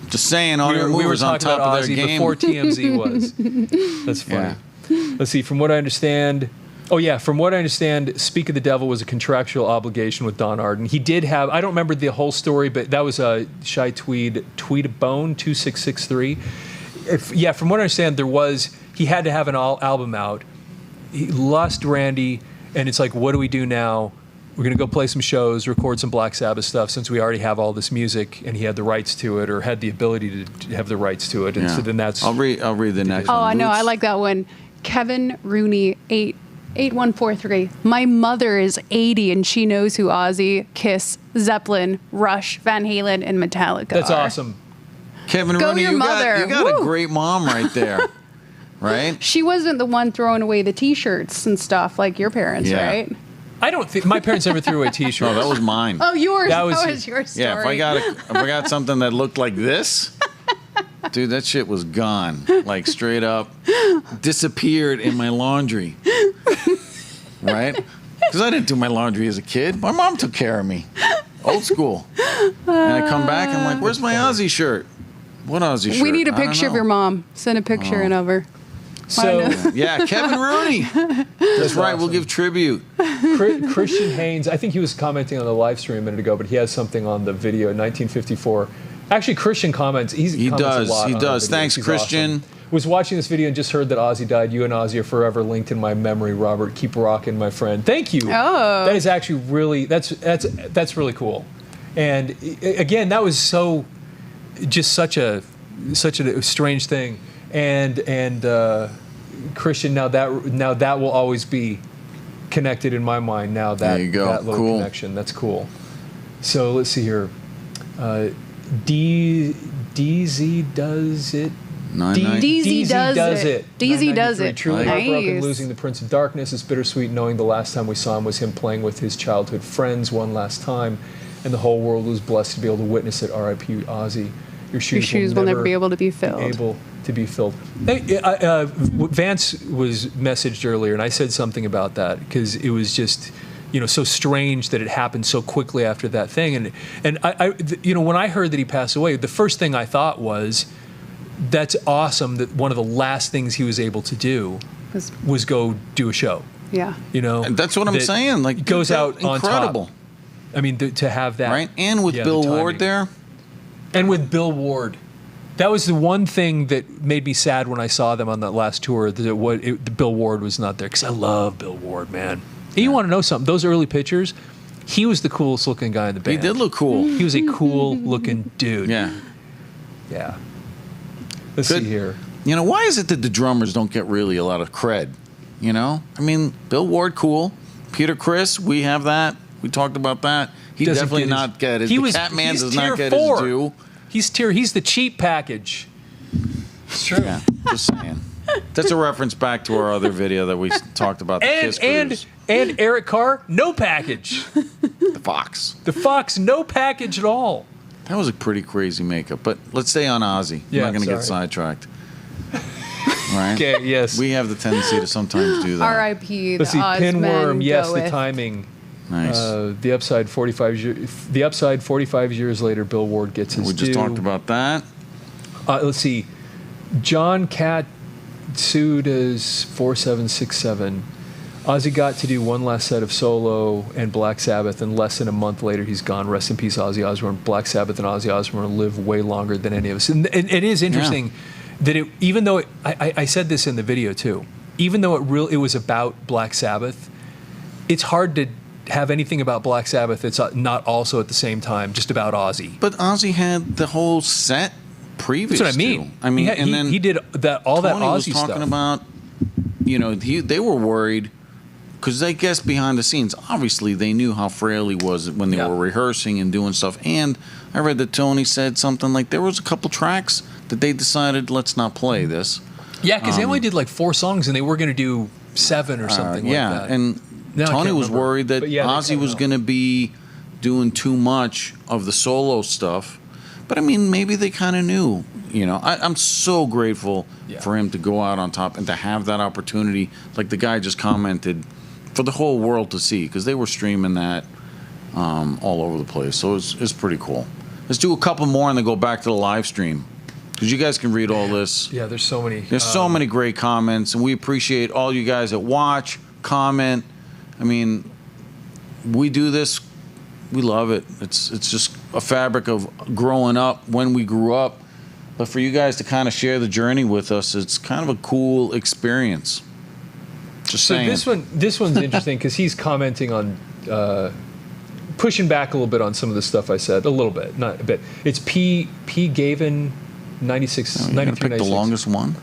just saying, all your We were movers on talking top about of their Ozzy game. before TMZ was. That's funny. Let's see. From what I understand, Speak of the Devil was a contractual obligation with Don Arden. He did have, I don't remember the whole story, but that was a Shy Tweed Bone 2663. From what I understand, he had to have an album out. He lost Randy, and it's like, what do we do now? We're going to go play some shows, record some Black Sabbath stuff, since we already have all this music, and he had the rights to it, or had the ability to have the rights to it. And so then that's... I'll read the next Oh, one. I know. Roots. I like that one. Kevin Rooney, 8143. My mother is 80 and she knows who Ozzy, Kiss, Zeppelin, Rush, Van Halen, and Metallica That's are. awesome. Kevin Go Rooney, your you mother. got a Woo. great mom right there. Right? She wasn't the one throwing away the T-shirts and stuff like your parents, Yeah. right? I don't think... My parents never threw away T-shirts. No, that was mine. Oh, yours. That That was- was your story. Yeah, if I got something that looked like this, dude, that shit was gone. Like straight up disappeared in my laundry. Right? Because I didn't do my laundry as a kid. My mom took care of me. old school. And I come back, I'm like, where's my Ozzy shirt? What Ozzy shirt? We need a I don't picture of know. your mom. Send a picture in of her. So Yeah, Kevin Rooney. That's right. We'll awesome. give tribute. Christian Haynes, I think he was commenting on the live stream a minute ago, but he has something on the video in 1954. Actually, Christian comments. He comments does. A lot He on does. our videos. Thanks, He's Christian. awesome. Was watching this video and just heard that Ozzy died. You and Ozzy are forever linked in my memory, Robert. Keep rocking, my friend. Thank you. Oh. That is actually really that's really cool. And again, that was just such a strange thing. And Christian, now that will always be connected in my mind. Now that There you go. that little Cool. connection, that's cool. So let's see here. DZ does it. DZ does it. DZ does 993. it. Truly Nice. heartbroken, losing the Prince of Darkness. It's bittersweet knowing the last time we saw him was him playing with his childhood friends one last time, and the whole world was blessed to be able to witness it. R.I.P. Ozzy. Your shoes will never be able to be filled. Hey, Vance was messaged earlier, and I said something about that because it was just, so strange that it happened so quickly after that thing. And I when I heard that he passed away, the first thing I thought was, that's awesome that one of the last things he was able to do was go do a show. Yeah. And that's what I'm that saying. Like, goes out incredible. on top. I mean, to have that. Right? And with Bill the Ward timing. there. And with Bill Ward. That was the one thing that made me sad when I saw them on that last tour, that Bill Ward was not there, because I love Bill Ward, man. And you want to know something? Those early pictures, he was the coolest looking guy in the He band. did look cool. He was a cool looking dude. Yeah. Yeah. Let's Good. see here. Why is it that the drummers don't get really a lot of cred? I mean, Bill Ward, cool. Peter Criss, we have that. We talked about that. He Doesn't definitely get not get his. He The was, Catman he's does tier not get 4. his due. He's the cheap package. It's true. Yeah, just saying. That's a reference back to our other video that we talked about. The Kiss Cruise. And Eric Carr, no package. The Fox. The Fox, no package at all. That was a pretty crazy makeup. But let's stay on Ozzy. Yeah, I'm not going to get sorry. sidetracked. Right? Okay, yes. We have the tendency to sometimes do that. R.I.P. Let's the see, Ozmen Pinworm, yes, go the with. timing. Nice. The upside 45 years later, Bill Ward gets his We just due. talked about that. Let's see. John Katsuda's 4767. Ozzy got to do one last set of Solo and Black Sabbath, and less than a month later, he's gone. Rest in peace, Ozzy Osbourne. Black Sabbath and Ozzy Osbourne live way longer than any of us. And it is interesting that even though I said this in the video too, even though it was about Black Sabbath, it's hard to have anything about Black Sabbath that's not also at the same time just about Ozzy. But Ozzy had the whole set previous. That's what I mean. To. I mean, and then he did that all that Tony Ozzy was talking stuff. about, they were worried because they guessed behind the scenes. Obviously, they knew how frail he was when they were rehearsing and doing stuff. And I read that Tony said something like there was a couple tracks that they decided let's not play this. Yeah, because they only did like 4 songs, and they were going to do 7 or something like that. And No, I Tony can't was remember. worried that But yeah, they Ozzy cut was it out. going to be doing too much of the solo stuff. But I mean, maybe they kind of knew. I'm so grateful for him to go out on top and to have that opportunity, like the guy just commented, for the whole world to see, because they were streaming that all over the place. So it's pretty cool. Let's do a couple more and then go back to the live stream, because you guys can read all this. Yeah, there's so many. There's so many great comments, and we appreciate all you guys that watch, comment. I mean, we do this. We love it. It's just a fabric of growing up when we grew up. But for you guys to kind of share the journey with us, it's kind of a cool experience. Just So saying. this one's interesting because he's commenting on pushing back a little bit on some of the stuff I said, a little bit, not a bit. It's P Gavin 96 You're gonna 93 pick the 96. longest one.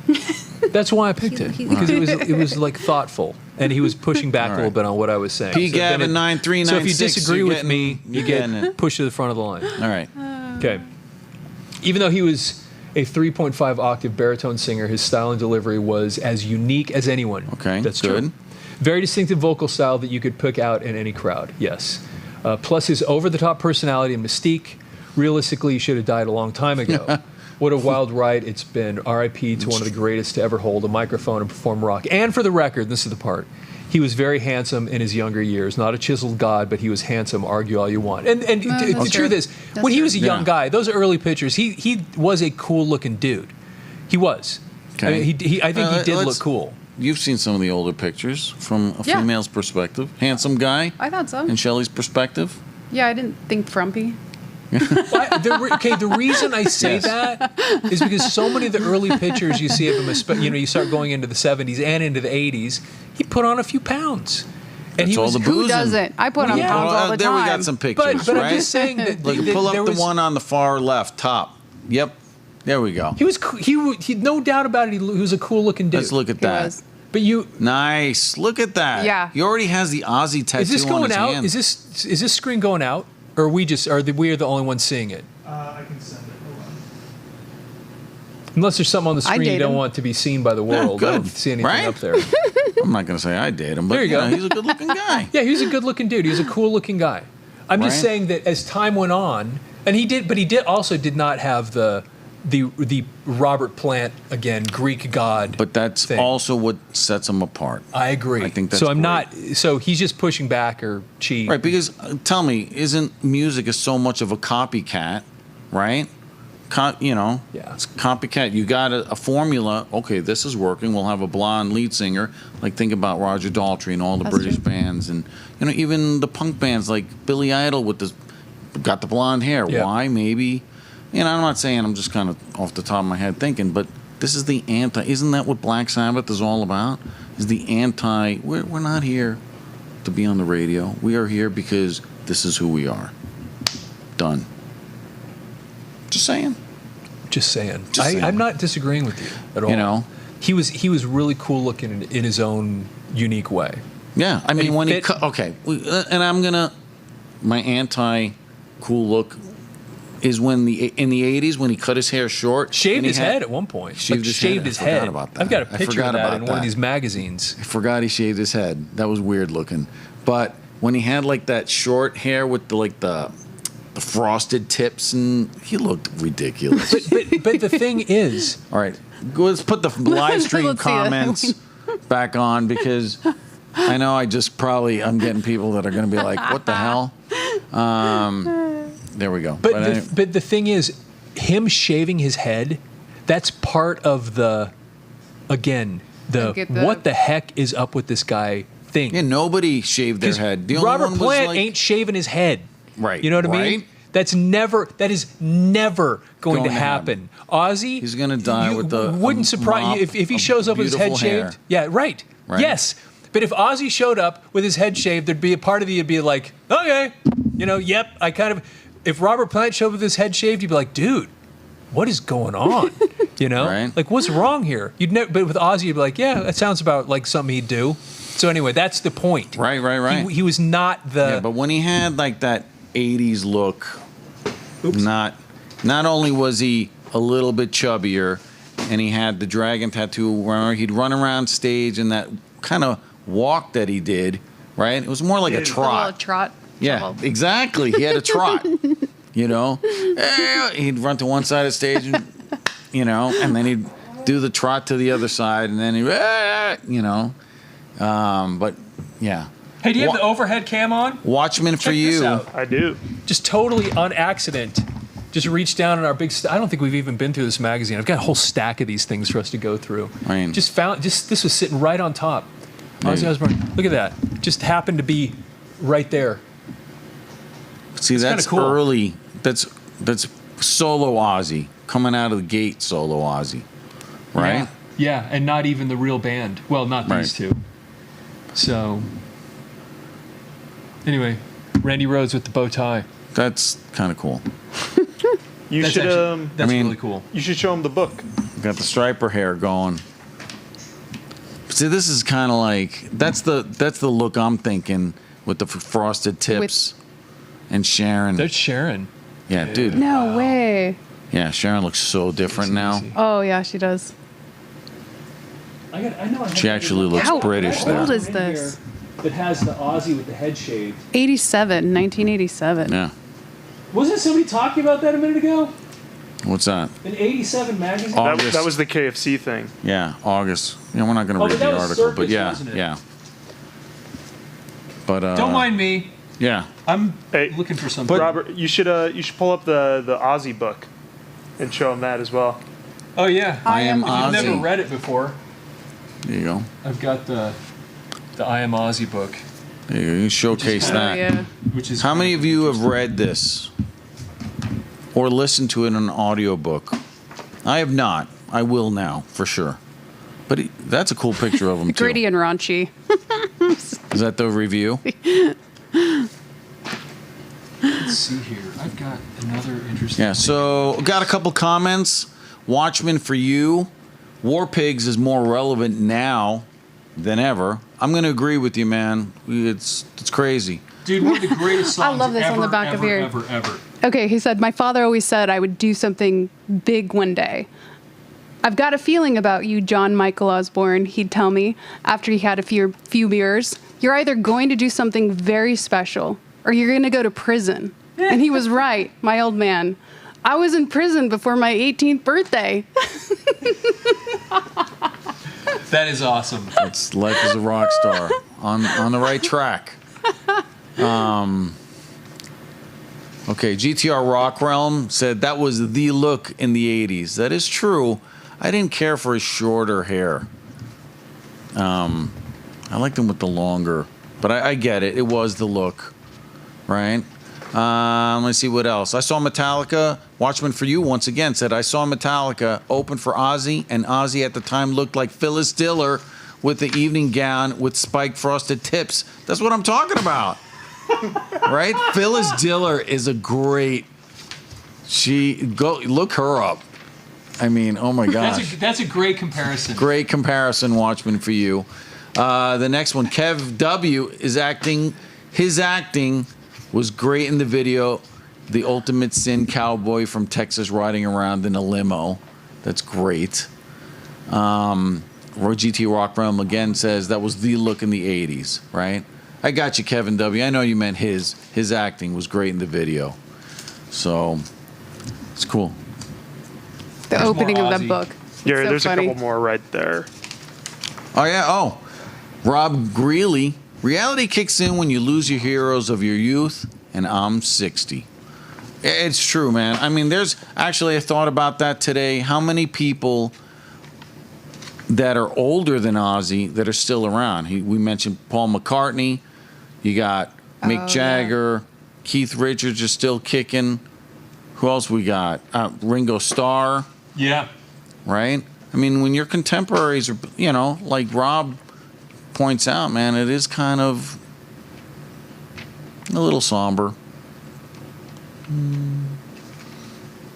That's why I picked it, because it was like thoughtful, and he was pushing back a little bit on what I was saying. P. So then Gavin it- 9396. So if you disagree you're with getting- me, you you're get getting it. pushed to the front of the line. All right. Okay. Even though he was a 3.5 octave baritone singer, his style and delivery was as unique as anyone. Okay, That's good. true. Very distinctive vocal style that you could pick out in any crowd. Yes. Plus his over-the-top personality and mystique. Realistically, he should have died a long time ago. What a wild ride it's been. R.I.P. to one of the greatest to ever hold a microphone and perform rock. And for the record, this is the part, He was very handsome in his younger years. Not a chiseled god, but he was handsome. Argue all you want. And that's the true. truth is, That's when he true. was a young Yeah. guy, those early pictures, he was a cool looking dude. He was. Okay. I mean, I think he did let's- look cool. You've seen some of the older pictures from a Yeah. female's perspective. Handsome guy. I thought so. In Shelley's perspective. Yeah, I didn't think frumpy. The reason I say Yes. that is because so many of the early pictures you see of him, you start going into the 70s and into the 80s, he put on a few pounds. And That's he all was the Who boozing. doesn't? I put on Yeah. pounds all the there time. we got some pictures, but right? I'm just saying that Look, pull up there the was, one on the far left, top. Yep. There we go. He was he no doubt about it. He was a cool looking dude. Let's look at He that. was. But Nice. Look at that. Yeah. He already has the Ozzy tattoo is this on going his out? hand. Is this screen going out, or are we the only ones seeing it? I can send it. Hold on. Unless there's something on the I screen you date don't him. want to be seen by the world. I good. don't see anything Right? up there. I'm not going to say I date him, but There you go. he's a good-looking guy. Yeah, he was a good looking dude. He was a cool looking guy. I'm just Right. saying that as time went on, and he did not have the Robert Plant again Greek god. But that's thing. also what sets him apart. I agree. I think that's so. I'm great. not. So he's just pushing back or cheat. Right, because tell me, isn't music is so much of a copycat, right? Yeah. It's copycat. You got a formula. Okay, this is working. We'll have a blonde lead singer. Like think about Roger Daltrey and all the That's British true. bands, and even the punk bands like Billy Idol with got the blonde hair. Yeah. Why? Maybe. I'm not saying. I'm just kind of off the top of my head thinking, but this is the anti. Isn't that what Black Sabbath is all about? Is the anti? We're not here to be on the radio. We are here because this is who we are. Done. Just saying. Just saying. Just saying. I'm not disagreeing with you at all. He was really cool looking in his own unique way. Yeah, I mean he when he fit- cut. Okay, and I'm gonna my anti cool look is when in the 80s when he cut his hair short, Shaved and he his had- head at one point. Shaved his head. I forgot about that. I've got a I picture forgot of that about in one of that. these magazines. I forgot he shaved his head. That was weird looking. But when he had like that short hair with the frosted tips, and he looked ridiculous. But the thing is, All right, let's put the live stream Let's see that. comments back on because I know I'm getting people that are going to be like, "What the hell?" There we go. but the thing is, him shaving his head, that's part of the I get that. what the heck is up with this guy thing. yeah, nobody shaved their 'Cause head. The only Robert one was Plant like, ain't shaving his head. Right, You know what I mean? right. That is never going to to happen. Ozzy, He's gonna die with the- wouldn't a surprise mop you if he of shows up with his head beautiful hair. shaved. Yeah, right. Right. Yes. But if Ozzy showed up with his head shaved, there'd be a part of you would be like, okay, yep. If Robert Plant showed up with his head shaved, you'd be like, dude, what is going on? Right. Like what's wrong here? But with Ozzy, you'd be like, yeah, that sounds about like something he'd do. So anyway, that's the point. Right. He was not the. Yeah, but when he had like that 80s look, not only was he a little bit chubbier and he had the dragon tattoo where he'd run around stage and that kind of walk that he did, right? It was more like a Yeah. A little trot. trot. Yeah, Trouble. exactly. He had a trot. He'd run to one side of the stage and and then he'd do the trot to the other side and then but yeah. Hey, do you have the overhead cam on? Watchmen for Check this you. out. I do. Just totally on accident. Just reached down in our big. I don't think we've even been through this magazine. I've got a whole stack of these things for us to go through. Right. This was sitting right on top. Ozzy Right. Osbourne. Look at that. Just happened to be right there. See, that's kinda cool. early. That's solo Ozzy coming out of the gate. Solo Ozzy, right? Yeah, and not even the real band. Well, not these Right. two. So. Anyway, Randy Rhoads with the bow tie. That's kind of cool. You That's should actually, that's I mean- really cool. you should show him the book. Got the striper hair going. See, this is kind of like that's the look I'm thinking with the frosted tips and Sharon. That's Sharon. Yeah, dude. No way. Yeah, Sharon looks so different now. Oh yeah, she does. I know. She actually looks How British old there. is this? That has the Ozzy with the head shaved. 1987. Yeah. Wasn't somebody talking about that a minute ago? What's that? An 87 magazine? Oh, That, August. that was the KFC thing. Yeah, August. Yeah, we're not going to Oh, read but that the was article, but Circus, yeah, wasn't it? yeah. But Don't mind me. Yeah. I'm Hey, looking for something. Robert, you should pull up the Ozzy book and show him that as well. Oh yeah, I Am I've Ozzy. never read it before. There you go. I've got the I Am Ozzy book, There you go. You can showcase Oh, that. yeah. which is How many of you have read this or listened to it in an audiobook? I have not. I will now, for sure. But that's a cool picture of him, too. Gritty and raunchy. Is that the review? Let's see here. I've got another interesting. Yeah, so got a couple comments. Watchmen for you. War Pigs is more relevant now than ever. I'm going to agree with you, man. It's crazy. Dude, one of the greatest songs I love this ever, on the back of ever, here. ever. Okay, he said, my father always said I would do something big one day. I've got a feeling about you, John Michael Osborne, he'd tell me after he had a few beers. You're either going to do something very special or you're going to go to prison. And he was right, my old man. I was in prison before my 18th birthday. That is awesome. It's life as a rock star. On the right track. Okay, GTR Rock Realm said that was the look in the 80s. That is true. I didn't care for his shorter hair. I liked him with the longer. But I get it. It was the look. Right? Let's see what else. I saw Metallica. Watchman for you once again said, I saw Metallica open for Ozzy, and Ozzy at the time looked like Phyllis Diller with the evening gown with spiked frosted tips. That's what I'm talking about. Right? Phyllis Diller is a great. Look her up. I mean, oh my gosh. That's a great comparison. Great comparison, Watchman, for you. The next one, Kev W. is acting. His acting was great in the video. The Ultimate Sin cowboy from Texas riding around in a limo. That's great. GT Rock Realm again says that was the look in the 80s, right? I got you, Kevin W. I know you meant his. His acting was great in the video. So, it's cool. The There's opening more of that Ozzy. book. Yeah, It's so there's funny. a couple more right there. Oh, yeah. Oh, Rob Greeley. Reality kicks in when you lose your heroes of your youth, and I'm 60. It's true, man. I mean, I thought about that today. How many people that are older than Ozzy that are still around? We mentioned Paul McCartney. You got Mick Jagger. Keith Richards is still kicking. Who else we got? Ringo Starr. Yeah. Right? I mean, when your contemporaries are, like Rob points out, man, it is kind of a little somber.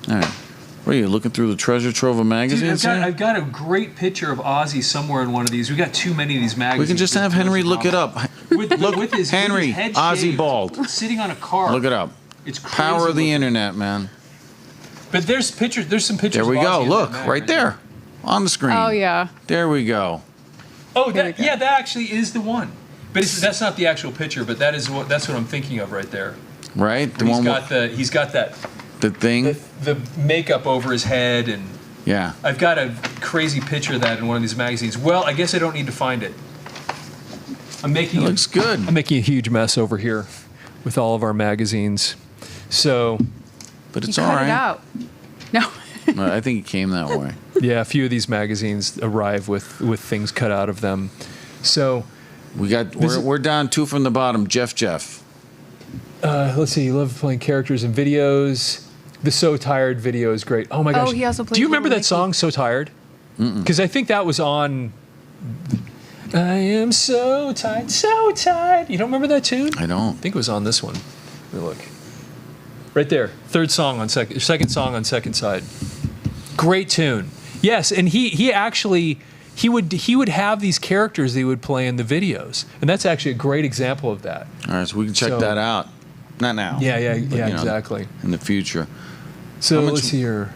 All right. What are you, looking through the treasure trove of Dude, magazines here? I've got a great picture of Ozzy somewhere in one of these. We got too many of these magazines. We can just have Henry look it up. With his Henry, head Ozzy shaved, bald. sitting on a car. Look it up. It's crazy. Power of the looking. internet, man. But there's pictures. There's some pictures. There we of go. Ozzy in Look, that mag right there on the screen. Oh, yeah. There we go. Oh, There we go. that actually is the one. But that's not the actual picture. But that's what I'm thinking of right there. Right? The He's one got he's got that the thing. the makeup over his head, and Yeah. I've got a crazy picture of that in one of these magazines. Well, I guess I don't need to find it. I'm making It looks good. I'm making a huge mess over here with all of our magazines. So, But it's You all cut it right. out. No. I think it came that way. yeah, a few of these magazines arrive with things cut out of them. So, We're down 2 from the bottom. Jeff. let's see. You love playing characters in videos. The So Tired video is great. Oh my gosh. he also played Do you remember Little that song, So Tired? Because I think that was on I am so tired, so tired. You don't remember that tune? I don't. I think it was on this one. Let me look. Right there. Second song on second side. Great tune. Yes, and he actually would have these characters that he would play in the videos. And that's actually a great example of that. All right, so we can check So- that out. Not now. Yeah, but, exactly. In the future. So How much- let's see here.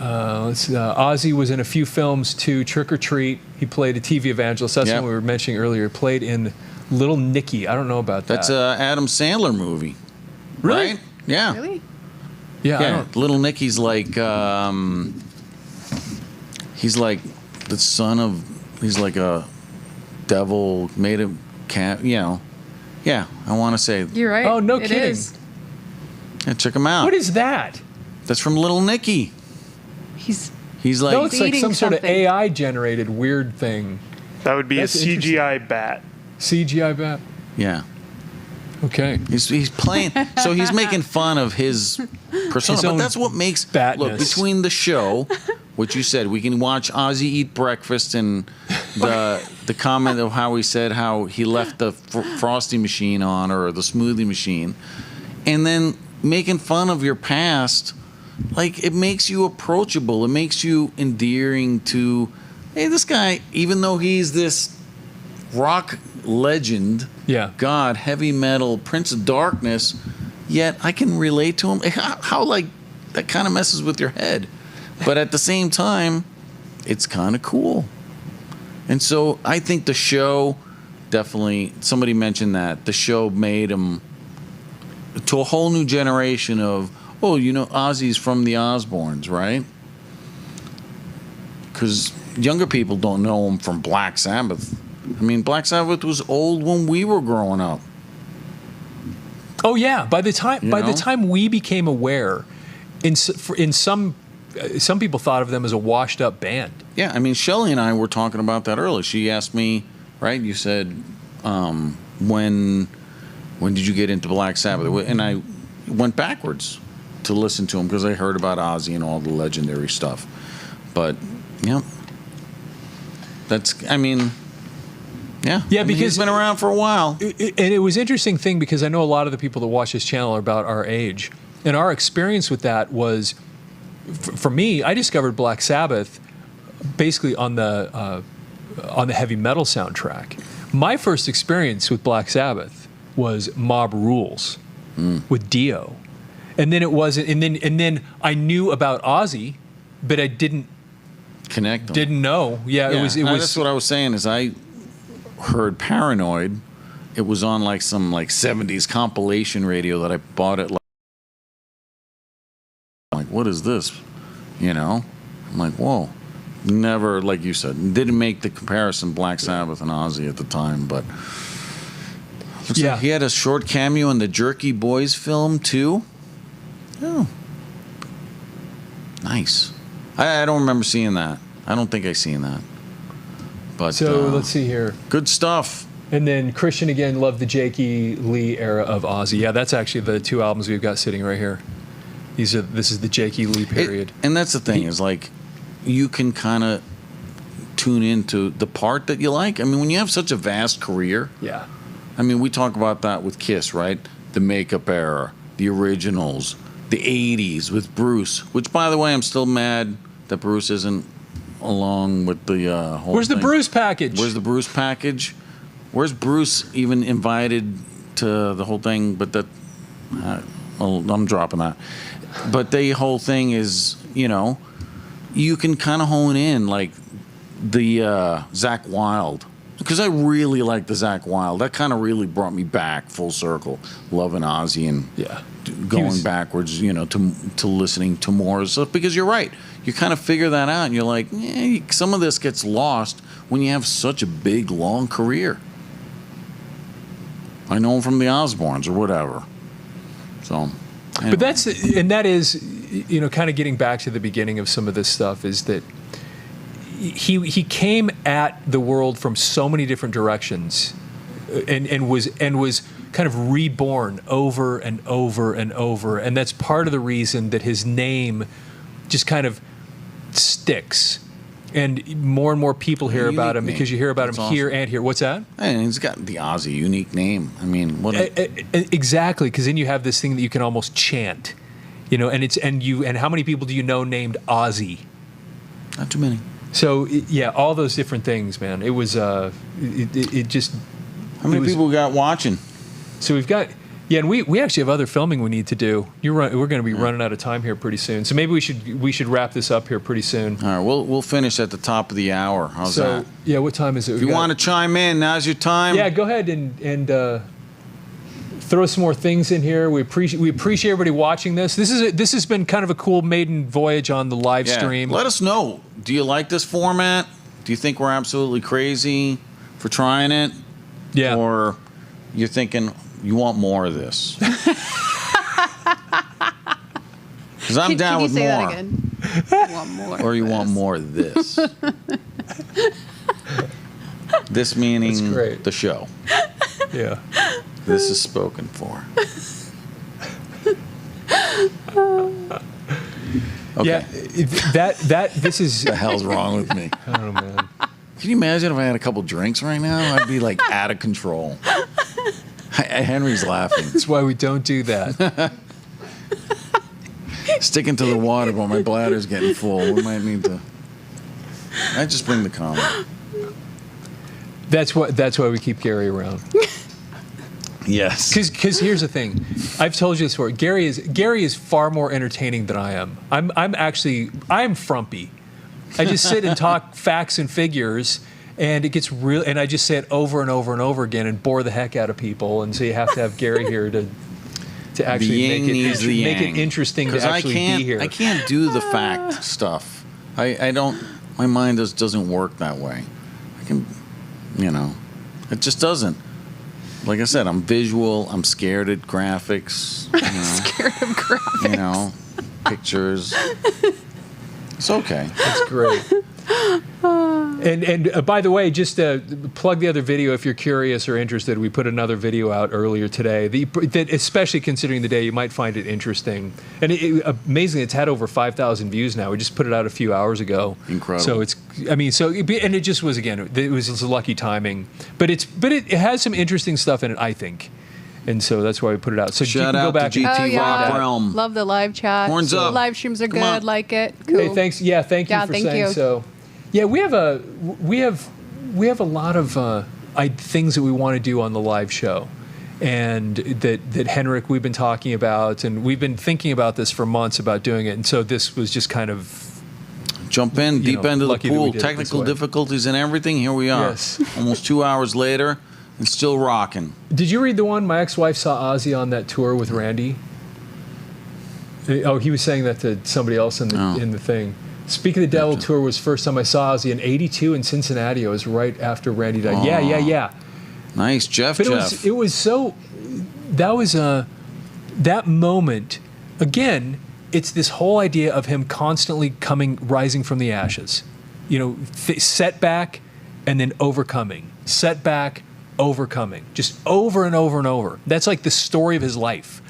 Ozzy was in a few films too. Trick or Treat. He played a TV evangelist. That's Yep. what we were mentioning earlier. He played in Little Nicky. I don't know about that. That's a Adam Sandler movie. Really? Right? Yeah. Really? Yeah. I Yeah. don't, Little Nicky's like he's like the son of he's like a devil Yeah, I want to say, You're right. Oh, no It kidding. is. yeah, check him out. What is that? That's from Little Nicky. He's He's like, No, it's like eating some sort of something. AI generated weird thing. That would be That's a CGI bat. CGI bat. yeah. Okay. He's playing, so he's making fun of his persona. His But own that's what makes batness. look between the show, which you said we can watch Ozzy eat breakfast, and the comment of how he said how he left the frosty machine on or the smoothie machine, and then making fun of your past. Like, it makes you approachable. It makes you endearing to, hey, this guy, even though he's this rock legend, Yeah. God, heavy metal, Prince of Darkness, yet I can relate to him. How like, that kind of messes with your head. But at the same time, it's kind of cool. And so I think the show definitely, somebody mentioned that, the show made him to a whole new generation of, oh, Ozzy's from the Osbournes, right? Because younger people don't know him from Black Sabbath. I mean, Black Sabbath was old when we were growing up. Oh yeah. By the know? time we became aware, in some people thought of them as a washed up band. Yeah, I mean, Shelley and I were talking about that earlier. She asked me, right? You said, when did you get into Black Sabbath? And I went backwards to listen to him because I heard about Ozzy and all the legendary stuff. But, yeah. I mean, yeah. Yeah, I mean, because he's been around for a while. And it was interesting thing because I know a lot of the people that watch this channel are about our age, and our experience with that was, for me, I discovered Black Sabbath basically on the heavy metal soundtrack. My first experience with Black Sabbath was Mob Rules with Dio, and then it wasn't, and then I knew about Ozzy, but I didn't know. Yeah, it was. That's what I was saying. Is I heard Paranoid. It was on like some 70s compilation radio that I bought at like, what is this? I'm like, whoa. Never, like you said, didn't make the comparison Black Sabbath and Ozzy at the time, but Yeah. he had a short cameo in the Jerky Boys film too. Oh, nice. I don't remember seeing that. I don't think I seen that. But So let's see here. good stuff. And then Christian again loved the Jakey Lee era of Ozzy. Yeah, that's actually the two albums we've got sitting right here. This is the Jakey Lee period. And that's the thing is like, you can kind of tune into the part that you like. I mean, when you have such a vast career, Yeah. I mean, we talk about that with Kiss, right? The makeup era, the originals, the 80s with Bruce, which, by the way, I'm still mad that Bruce isn't along with the whole Where's the thing. Bruce package? Where's the Bruce package? Where's Bruce even invited to the whole thing? But that, I'm dropping that. But the whole thing is, you can kind of hone in like the Zakk Wylde, because I really like the Zakk Wylde. That kind of really brought me back full circle, loving Ozzy and Yeah. going backwards, to listening to more stuff. Because you're right, you kind of figure that out, and you're like, some of this gets lost when you have such a big, long career. I know him from the Osbournes or whatever. So, anyway. But that is, kind of getting back to the beginning of some of this stuff is that he came at the world from so many different directions, and was kind of reborn over and over and over, and that's part of the reason that his name just kind of sticks. And more and more people hear about him name. because you hear about That's him awesome. here and here. What's that? And he's got the Ozzy unique name. I mean, what? Exactly, because then you have this thing that you can almost chant, and how many people do you know named Ozzy? Not too many. So yeah, all those different things, man. It was it just. How many people we got watching? So we've got. Yeah, and we actually have other filming we need to do. We're going to be running out of time here pretty soon. So maybe we should wrap this up here pretty soon. All right, we'll finish at the top of the hour. How's So that? yeah, what time is it? If you want to chime in, now's your time. Yeah, go ahead and throw some more things in here. We appreciate everybody watching this. This has been kind of a cool maiden voyage on the live Yeah. stream. Let us know. Do you like this format? Do you think we're absolutely crazy for trying it? Yeah. Or you're thinking you want more of this. Because I'm down Can you with say more. that again? I want more. Or you of want this. more of this. This meaning That's great. the show. Yeah. This is spoken for. Okay. Yeah. This is. What the hell's wrong with me? I don't know, man. Can you imagine if I had a couple drinks right now? I'd be like out of control. Henry's laughing. That's why we don't do that. Sticking to the water, but my bladder's getting full. We might need to. I just bring the comment. That's why we keep Gary around. Yes. Because here's the thing, I've told you this before. Gary is far more entertaining than I am. I'm frumpy. I just sit and talk facts and figures, and it gets real. And I just say it over and over and over again and bore the heck out of people. And so you have to have Gary here to actually make it interesting to actually be here. I can't do the fact stuff. I don't. My mind doesn't work that way. I can, it just doesn't. Like I said, I'm visual. I'm scared at graphics. Scared of graphics. Pictures. It's okay. That's great. And by the way, just plug the other video if you're curious or interested. We put another video out earlier today. That especially considering the day, you might find it interesting. And amazingly, it's had over 5,000 views now. We just put it out a few hours ago. Incredible. So and it just was it was lucky timing. But it has some interesting stuff in it, I think. And so that's why we put it out. So you Shout can go out back to GT and Rock Realm. Love the live chat. Horns up. Live streams are Come good. on. Like it. Cool. Hey, thanks. Yeah, thank you Yeah, for thank saying you. so. Yeah, we have a lot of things that we want to do on the live show, and that Henrik we've been talking about, and we've been thinking about this for months about doing it, and so this was just kind of Jump in, deep end of the lucky that we pool. did it this Technical way. difficulties and everything. Here we are. Yes. Almost 2 hours later, and still rocking. Did you read the one? My ex-wife saw Ozzy on that tour with Randy. Oh, he was saying that to somebody else in the thing. Speak of the Devil tour was first time I saw Ozzy in '82 in Cincinnati. It was right after Randy died. Yeah. Nice, Jeff. But it was so. That was that moment. Again, it's this whole idea of him constantly rising from the ashes. Setback, and then overcoming. Setback, overcoming. Just over and over and over. That's like the story of his life,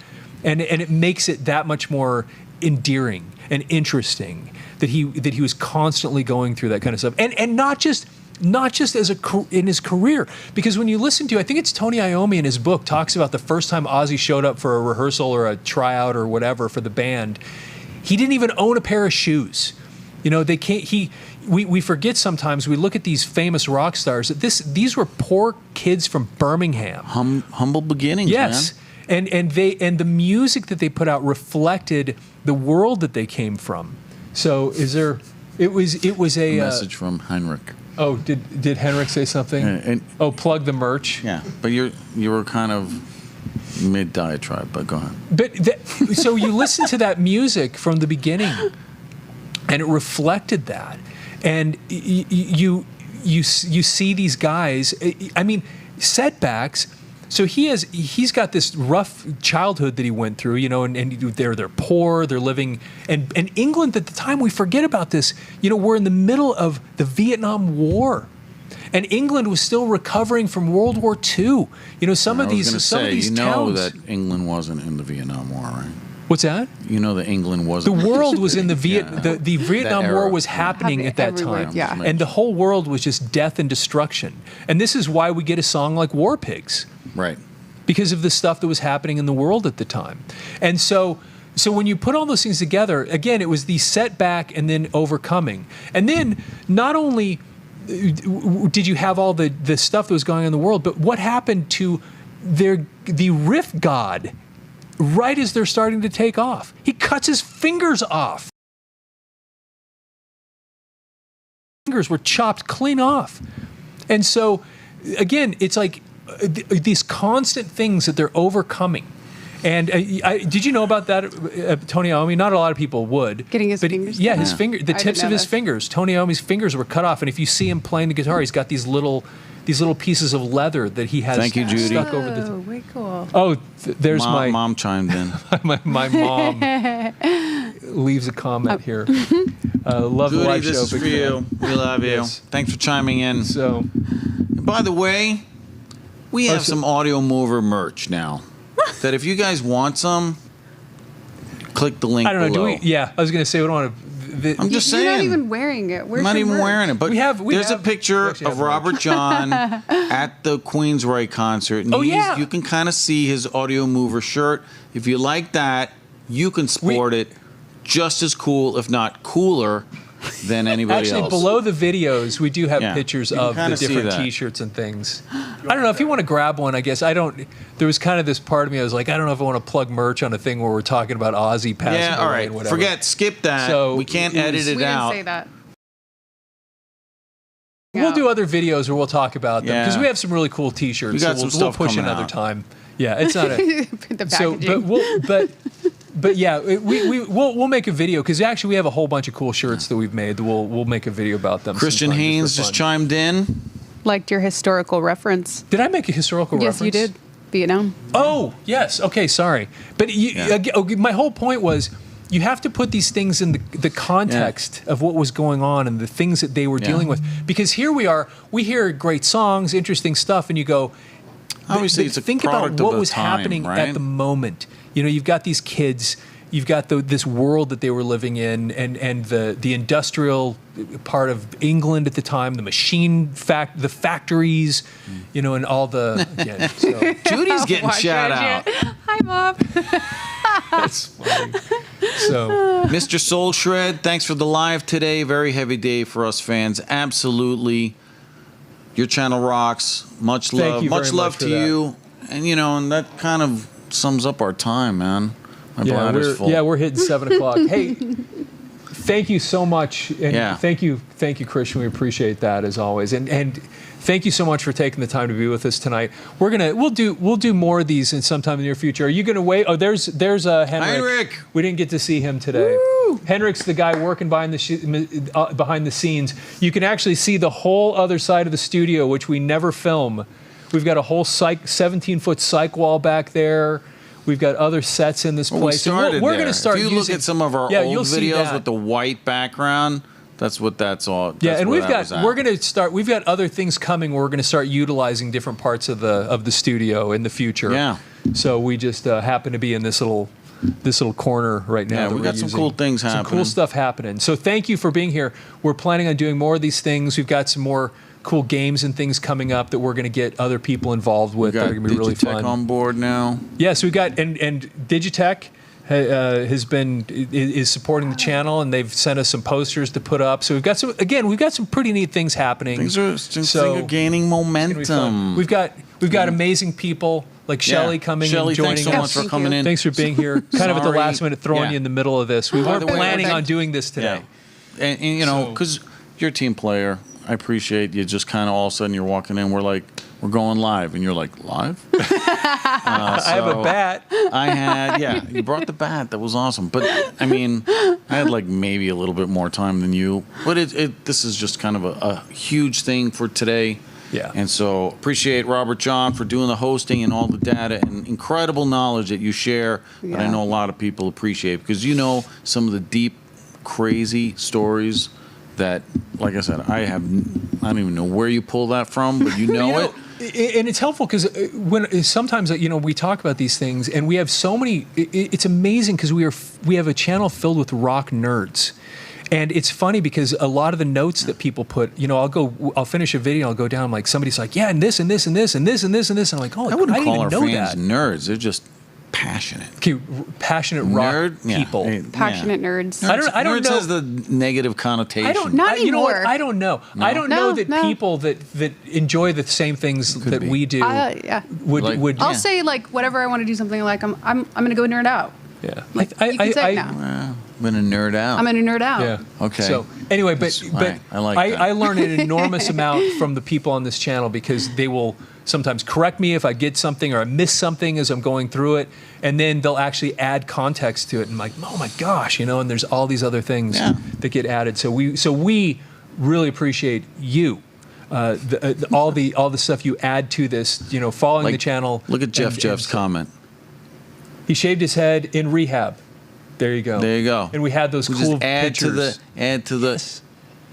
and it makes it that much more endearing and interesting that he was constantly going through that kind of stuff, and not just in his career, because when you listen to, I think it's Tony Iommi in his book talks about the first time Ozzy showed up for a rehearsal or a tryout or whatever for the band, he didn't even own a pair of shoes. They can't. We forget sometimes. We look at these famous rock stars. These were poor kids from Birmingham. Humble beginnings. Yes. Man. And the music that they put out reflected the world that they came from. So it was a message from Henrik. Oh, did Henrik say something? Plug the merch. Yeah, but you were kind of mid diatribe, but go ahead. But so you listen to that music from the beginning, and it reflected that, and you see these guys. I mean, setbacks. So he's got this rough childhood that he went through, and they're poor, they're living, and England at the time, we forget about this, we're in the middle of the Vietnam War, and England was still recovering from World War II. Some of these towns. That England wasn't in the Vietnam War, right? What's that? That England wasn't. The world was in the the Vietnam era. War was happening at that Everywhere, time, yeah. and the whole world was just death and destruction. And this is why we get a song like War Pigs. Right. Because of the stuff that was happening in the world at the time. And so when you put all those things together, again, it was the setback and then overcoming. And then not only did you have all the stuff that was going on in the world, but what happened to the Riff god right as they're starting to take off? He cuts his fingers off. Fingers were chopped clean off. And so, again, it's like these constant things that they're overcoming. And did you know about that, Tony Iommi? Not a lot of people would. Getting his fingers Yeah, cut his off? finger, the I tips didn't of know his this. fingers. Tony Iommi's fingers were cut off. And if you see him playing the guitar, he's got these these little pieces of leather that he has Thank you, Judy. stuck over the. Oh, way cool. Oh, there's Mom chimed in. my mom leaves a comment here. Love the Judy, live this show. is for big fan. you. We love you. Yes. Thanks for chiming in. So, By the way, we have so- some Audio Mover merch now. That if you guys want some, click the link I don't know. below. Yeah, I was going to say we don't want to. I'm just You're saying. not even wearing it. Where's I'm not your even merch? wearing it, but We there's have- a picture we actually have of merch. Robert John at the Queensrÿche concert. And Oh, yeah. you can kind of see his Audio Mover shirt. If you like that, you can sport it just as cool, if not cooler, than anybody Actually, else. below the videos, we do have Yeah, pictures you can of the kinda see different that. T-shirts and things. I don't know if you want to grab one. I guess I don't. There was kind of this part of me. I was like, I don't know if I want to plug merch on a thing where we're talking about Ozzy passing Yeah, all away right. and whatever. Forget, skip that. So, we can't it edit was- it We out. didn't say that. We'll do other videos where we'll talk about them because Yeah. we have some really cool T-shirts. We got so some we'll stuff push coming another out. time. Yeah, it's not a. The So, packaging. but yeah, we'll make a video because actually we have a whole bunch of cool shirts that we've made. That we'll make a video about them. Christian sometime Haynes for just fun. chimed in. Liked your historical reference. Did I make a historical Yes, reference? you did. Vietnam. Oh, yes. Okay, sorry. But Yeah. okay, my whole point was you have to put these things in the context of what was going on and the things that they were Yeah. dealing with. Because here we are, we hear great songs, interesting stuff, and you go, Obviously, it's a think product about of what the was time, happening right? at the moment. You know, you've got these kids, you've got this world that they were living in, and the industrial part of England at the time, the the factories, you know, and all the. Again, so Judy's getting Why shout should out. you? Hi, Mom. that's funny. So Mr. Soul Shred, thanks for the live today. Very heavy day for us fans. Absolutely. Your channel rocks. Much Thank love. you very Much love much for to that. you. And, you know, and that kind of sums up our time, man. My bladder's full. we're hitting 7 o'clock. Hey, thank you so much, and Yeah. thank you, Christian. We appreciate that as always, and thank you so much for taking the time to be with us tonight. We'll do more of these in sometime in the near future. Are you going to wait? Oh, there's Henrik. Heinrich. We didn't get to see him today. Henrik's the guy working behind the scenes. You can actually see the whole other side of the studio, which we never film. We've got a whole 17-foot cyc wall back there. We've got other sets in this Well, place. we And started we're there. going to start if you using. look at some of our Yeah, old you'll see videos that. with the white background, that's what that's all. Yeah, that's and where we've that was got at. we're going to start. We've got other things coming. Where we're going to start utilizing different parts of the studio in the future. Yeah. So we just happen to be in this little corner right now. Yeah, that we we're got some using. cool things Some happening. cool stuff happening. So thank you for being here. We're planning on doing more of these things. We've got some more cool games and things coming up that we're going to get other people involved We with. got That are going to be really Digitech fun. on board now. Yeah, so we got and Digitech is supporting the channel, and they've sent us some posters to put up. So we've got some pretty neat things happening. Things are gaining It's gonna be fun. momentum. We've got amazing people like Shelly coming Shelly, and joining thanks so us. much for Thank coming you. in. Thanks for being here. Kind of at the Sorry. last minute, throwing Yeah. you in the middle of this. We By weren't the way, planning thank- on doing this today. Yeah. And you know, So- because you're a team player, I appreciate you just kind of all of a sudden you're walking in, we're going live, and you're like, live? I have a bat. You brought the bat. That was awesome. But, I mean, I had like maybe a little bit more time than you. But this is just kind of a huge thing for today. Yeah. And so appreciate Robert John for doing the hosting and all the data and incredible knowledge that you share that I Yeah. know a lot of people appreciate because you know some of the deep, crazy stories that, like I said, I don't even know where you pull that from, but you know it. And it's helpful because when sometimes we talk about these things, and we have so many. It's amazing because we have a channel filled with rock nerds. And it's funny because a lot of the notes that people put, I'll finish a video, I'll go down, like somebody's like, yeah, and this and this and this and this and this and this, and I'm like, oh, I wouldn't didn't call even our know fans that. nerds. They're just passionate. Okay, passionate rock Nerd? Yeah. people. Hey, Passionate yeah. nerds. I don't nerds know. has the negative connotation. I don't. Not You know what? anymore. I don't know. I don't know No, that no. people that enjoy the same things that be. we do Yeah. would Like- would. I'll Yeah. say like whatever I want to do something like I'm gonna go nerd out. Yeah. Like, you can say it now. I'm gonna nerd out. I'm gonna nerd out. Yeah. Okay. So anyway, That's but fine. I like that. I learn an enormous amount from the people on this channel because they will sometimes correct me if I get something or I miss something as I'm going through it, and then they'll actually add context to it. And I'm like, oh my gosh, and there's all these other things Yeah. that get added. So we really appreciate you. all the stuff you add to this, following the Like, channel. Look at Jeff's comment. He shaved his head in rehab. There you go. There you go. And we had those We cool just add pictures. to the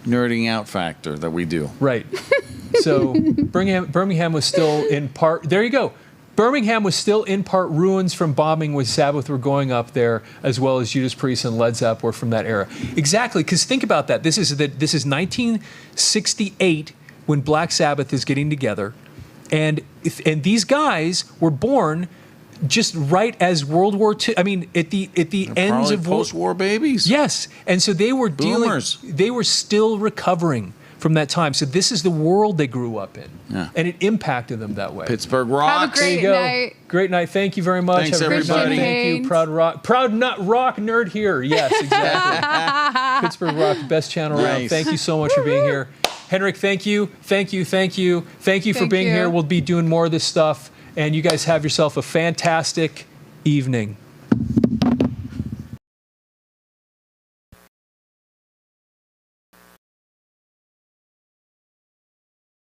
nerding out factor that we do. Right. So Birmingham was still in part. There you go. Birmingham was still in part ruins from bombing when Sabbath were going up there, as well as Judas Priest and Led Zeppelin were from that era. Exactly, because think about that. This is 1968 when Black Sabbath is getting together, and these guys were born just right as World War II. I mean, at the ends Probably of post-war babies. Yes, and so they were Boomers. They were still recovering from that time. So this is the world they grew up in, Yeah. and it impacted them that way. Pittsburgh Have a rocks. great There you go. night. Great night. Thank you very much. Thanks, Have a great night. everybody. Thank you. Proud nerd here. Yes, exactly. Pittsburgh Rock, best channel around. Nice. Thank you so much for being here. Henrik, thank you for Thank being you. here. We'll be doing more of this stuff, and you guys have yourself a fantastic evening.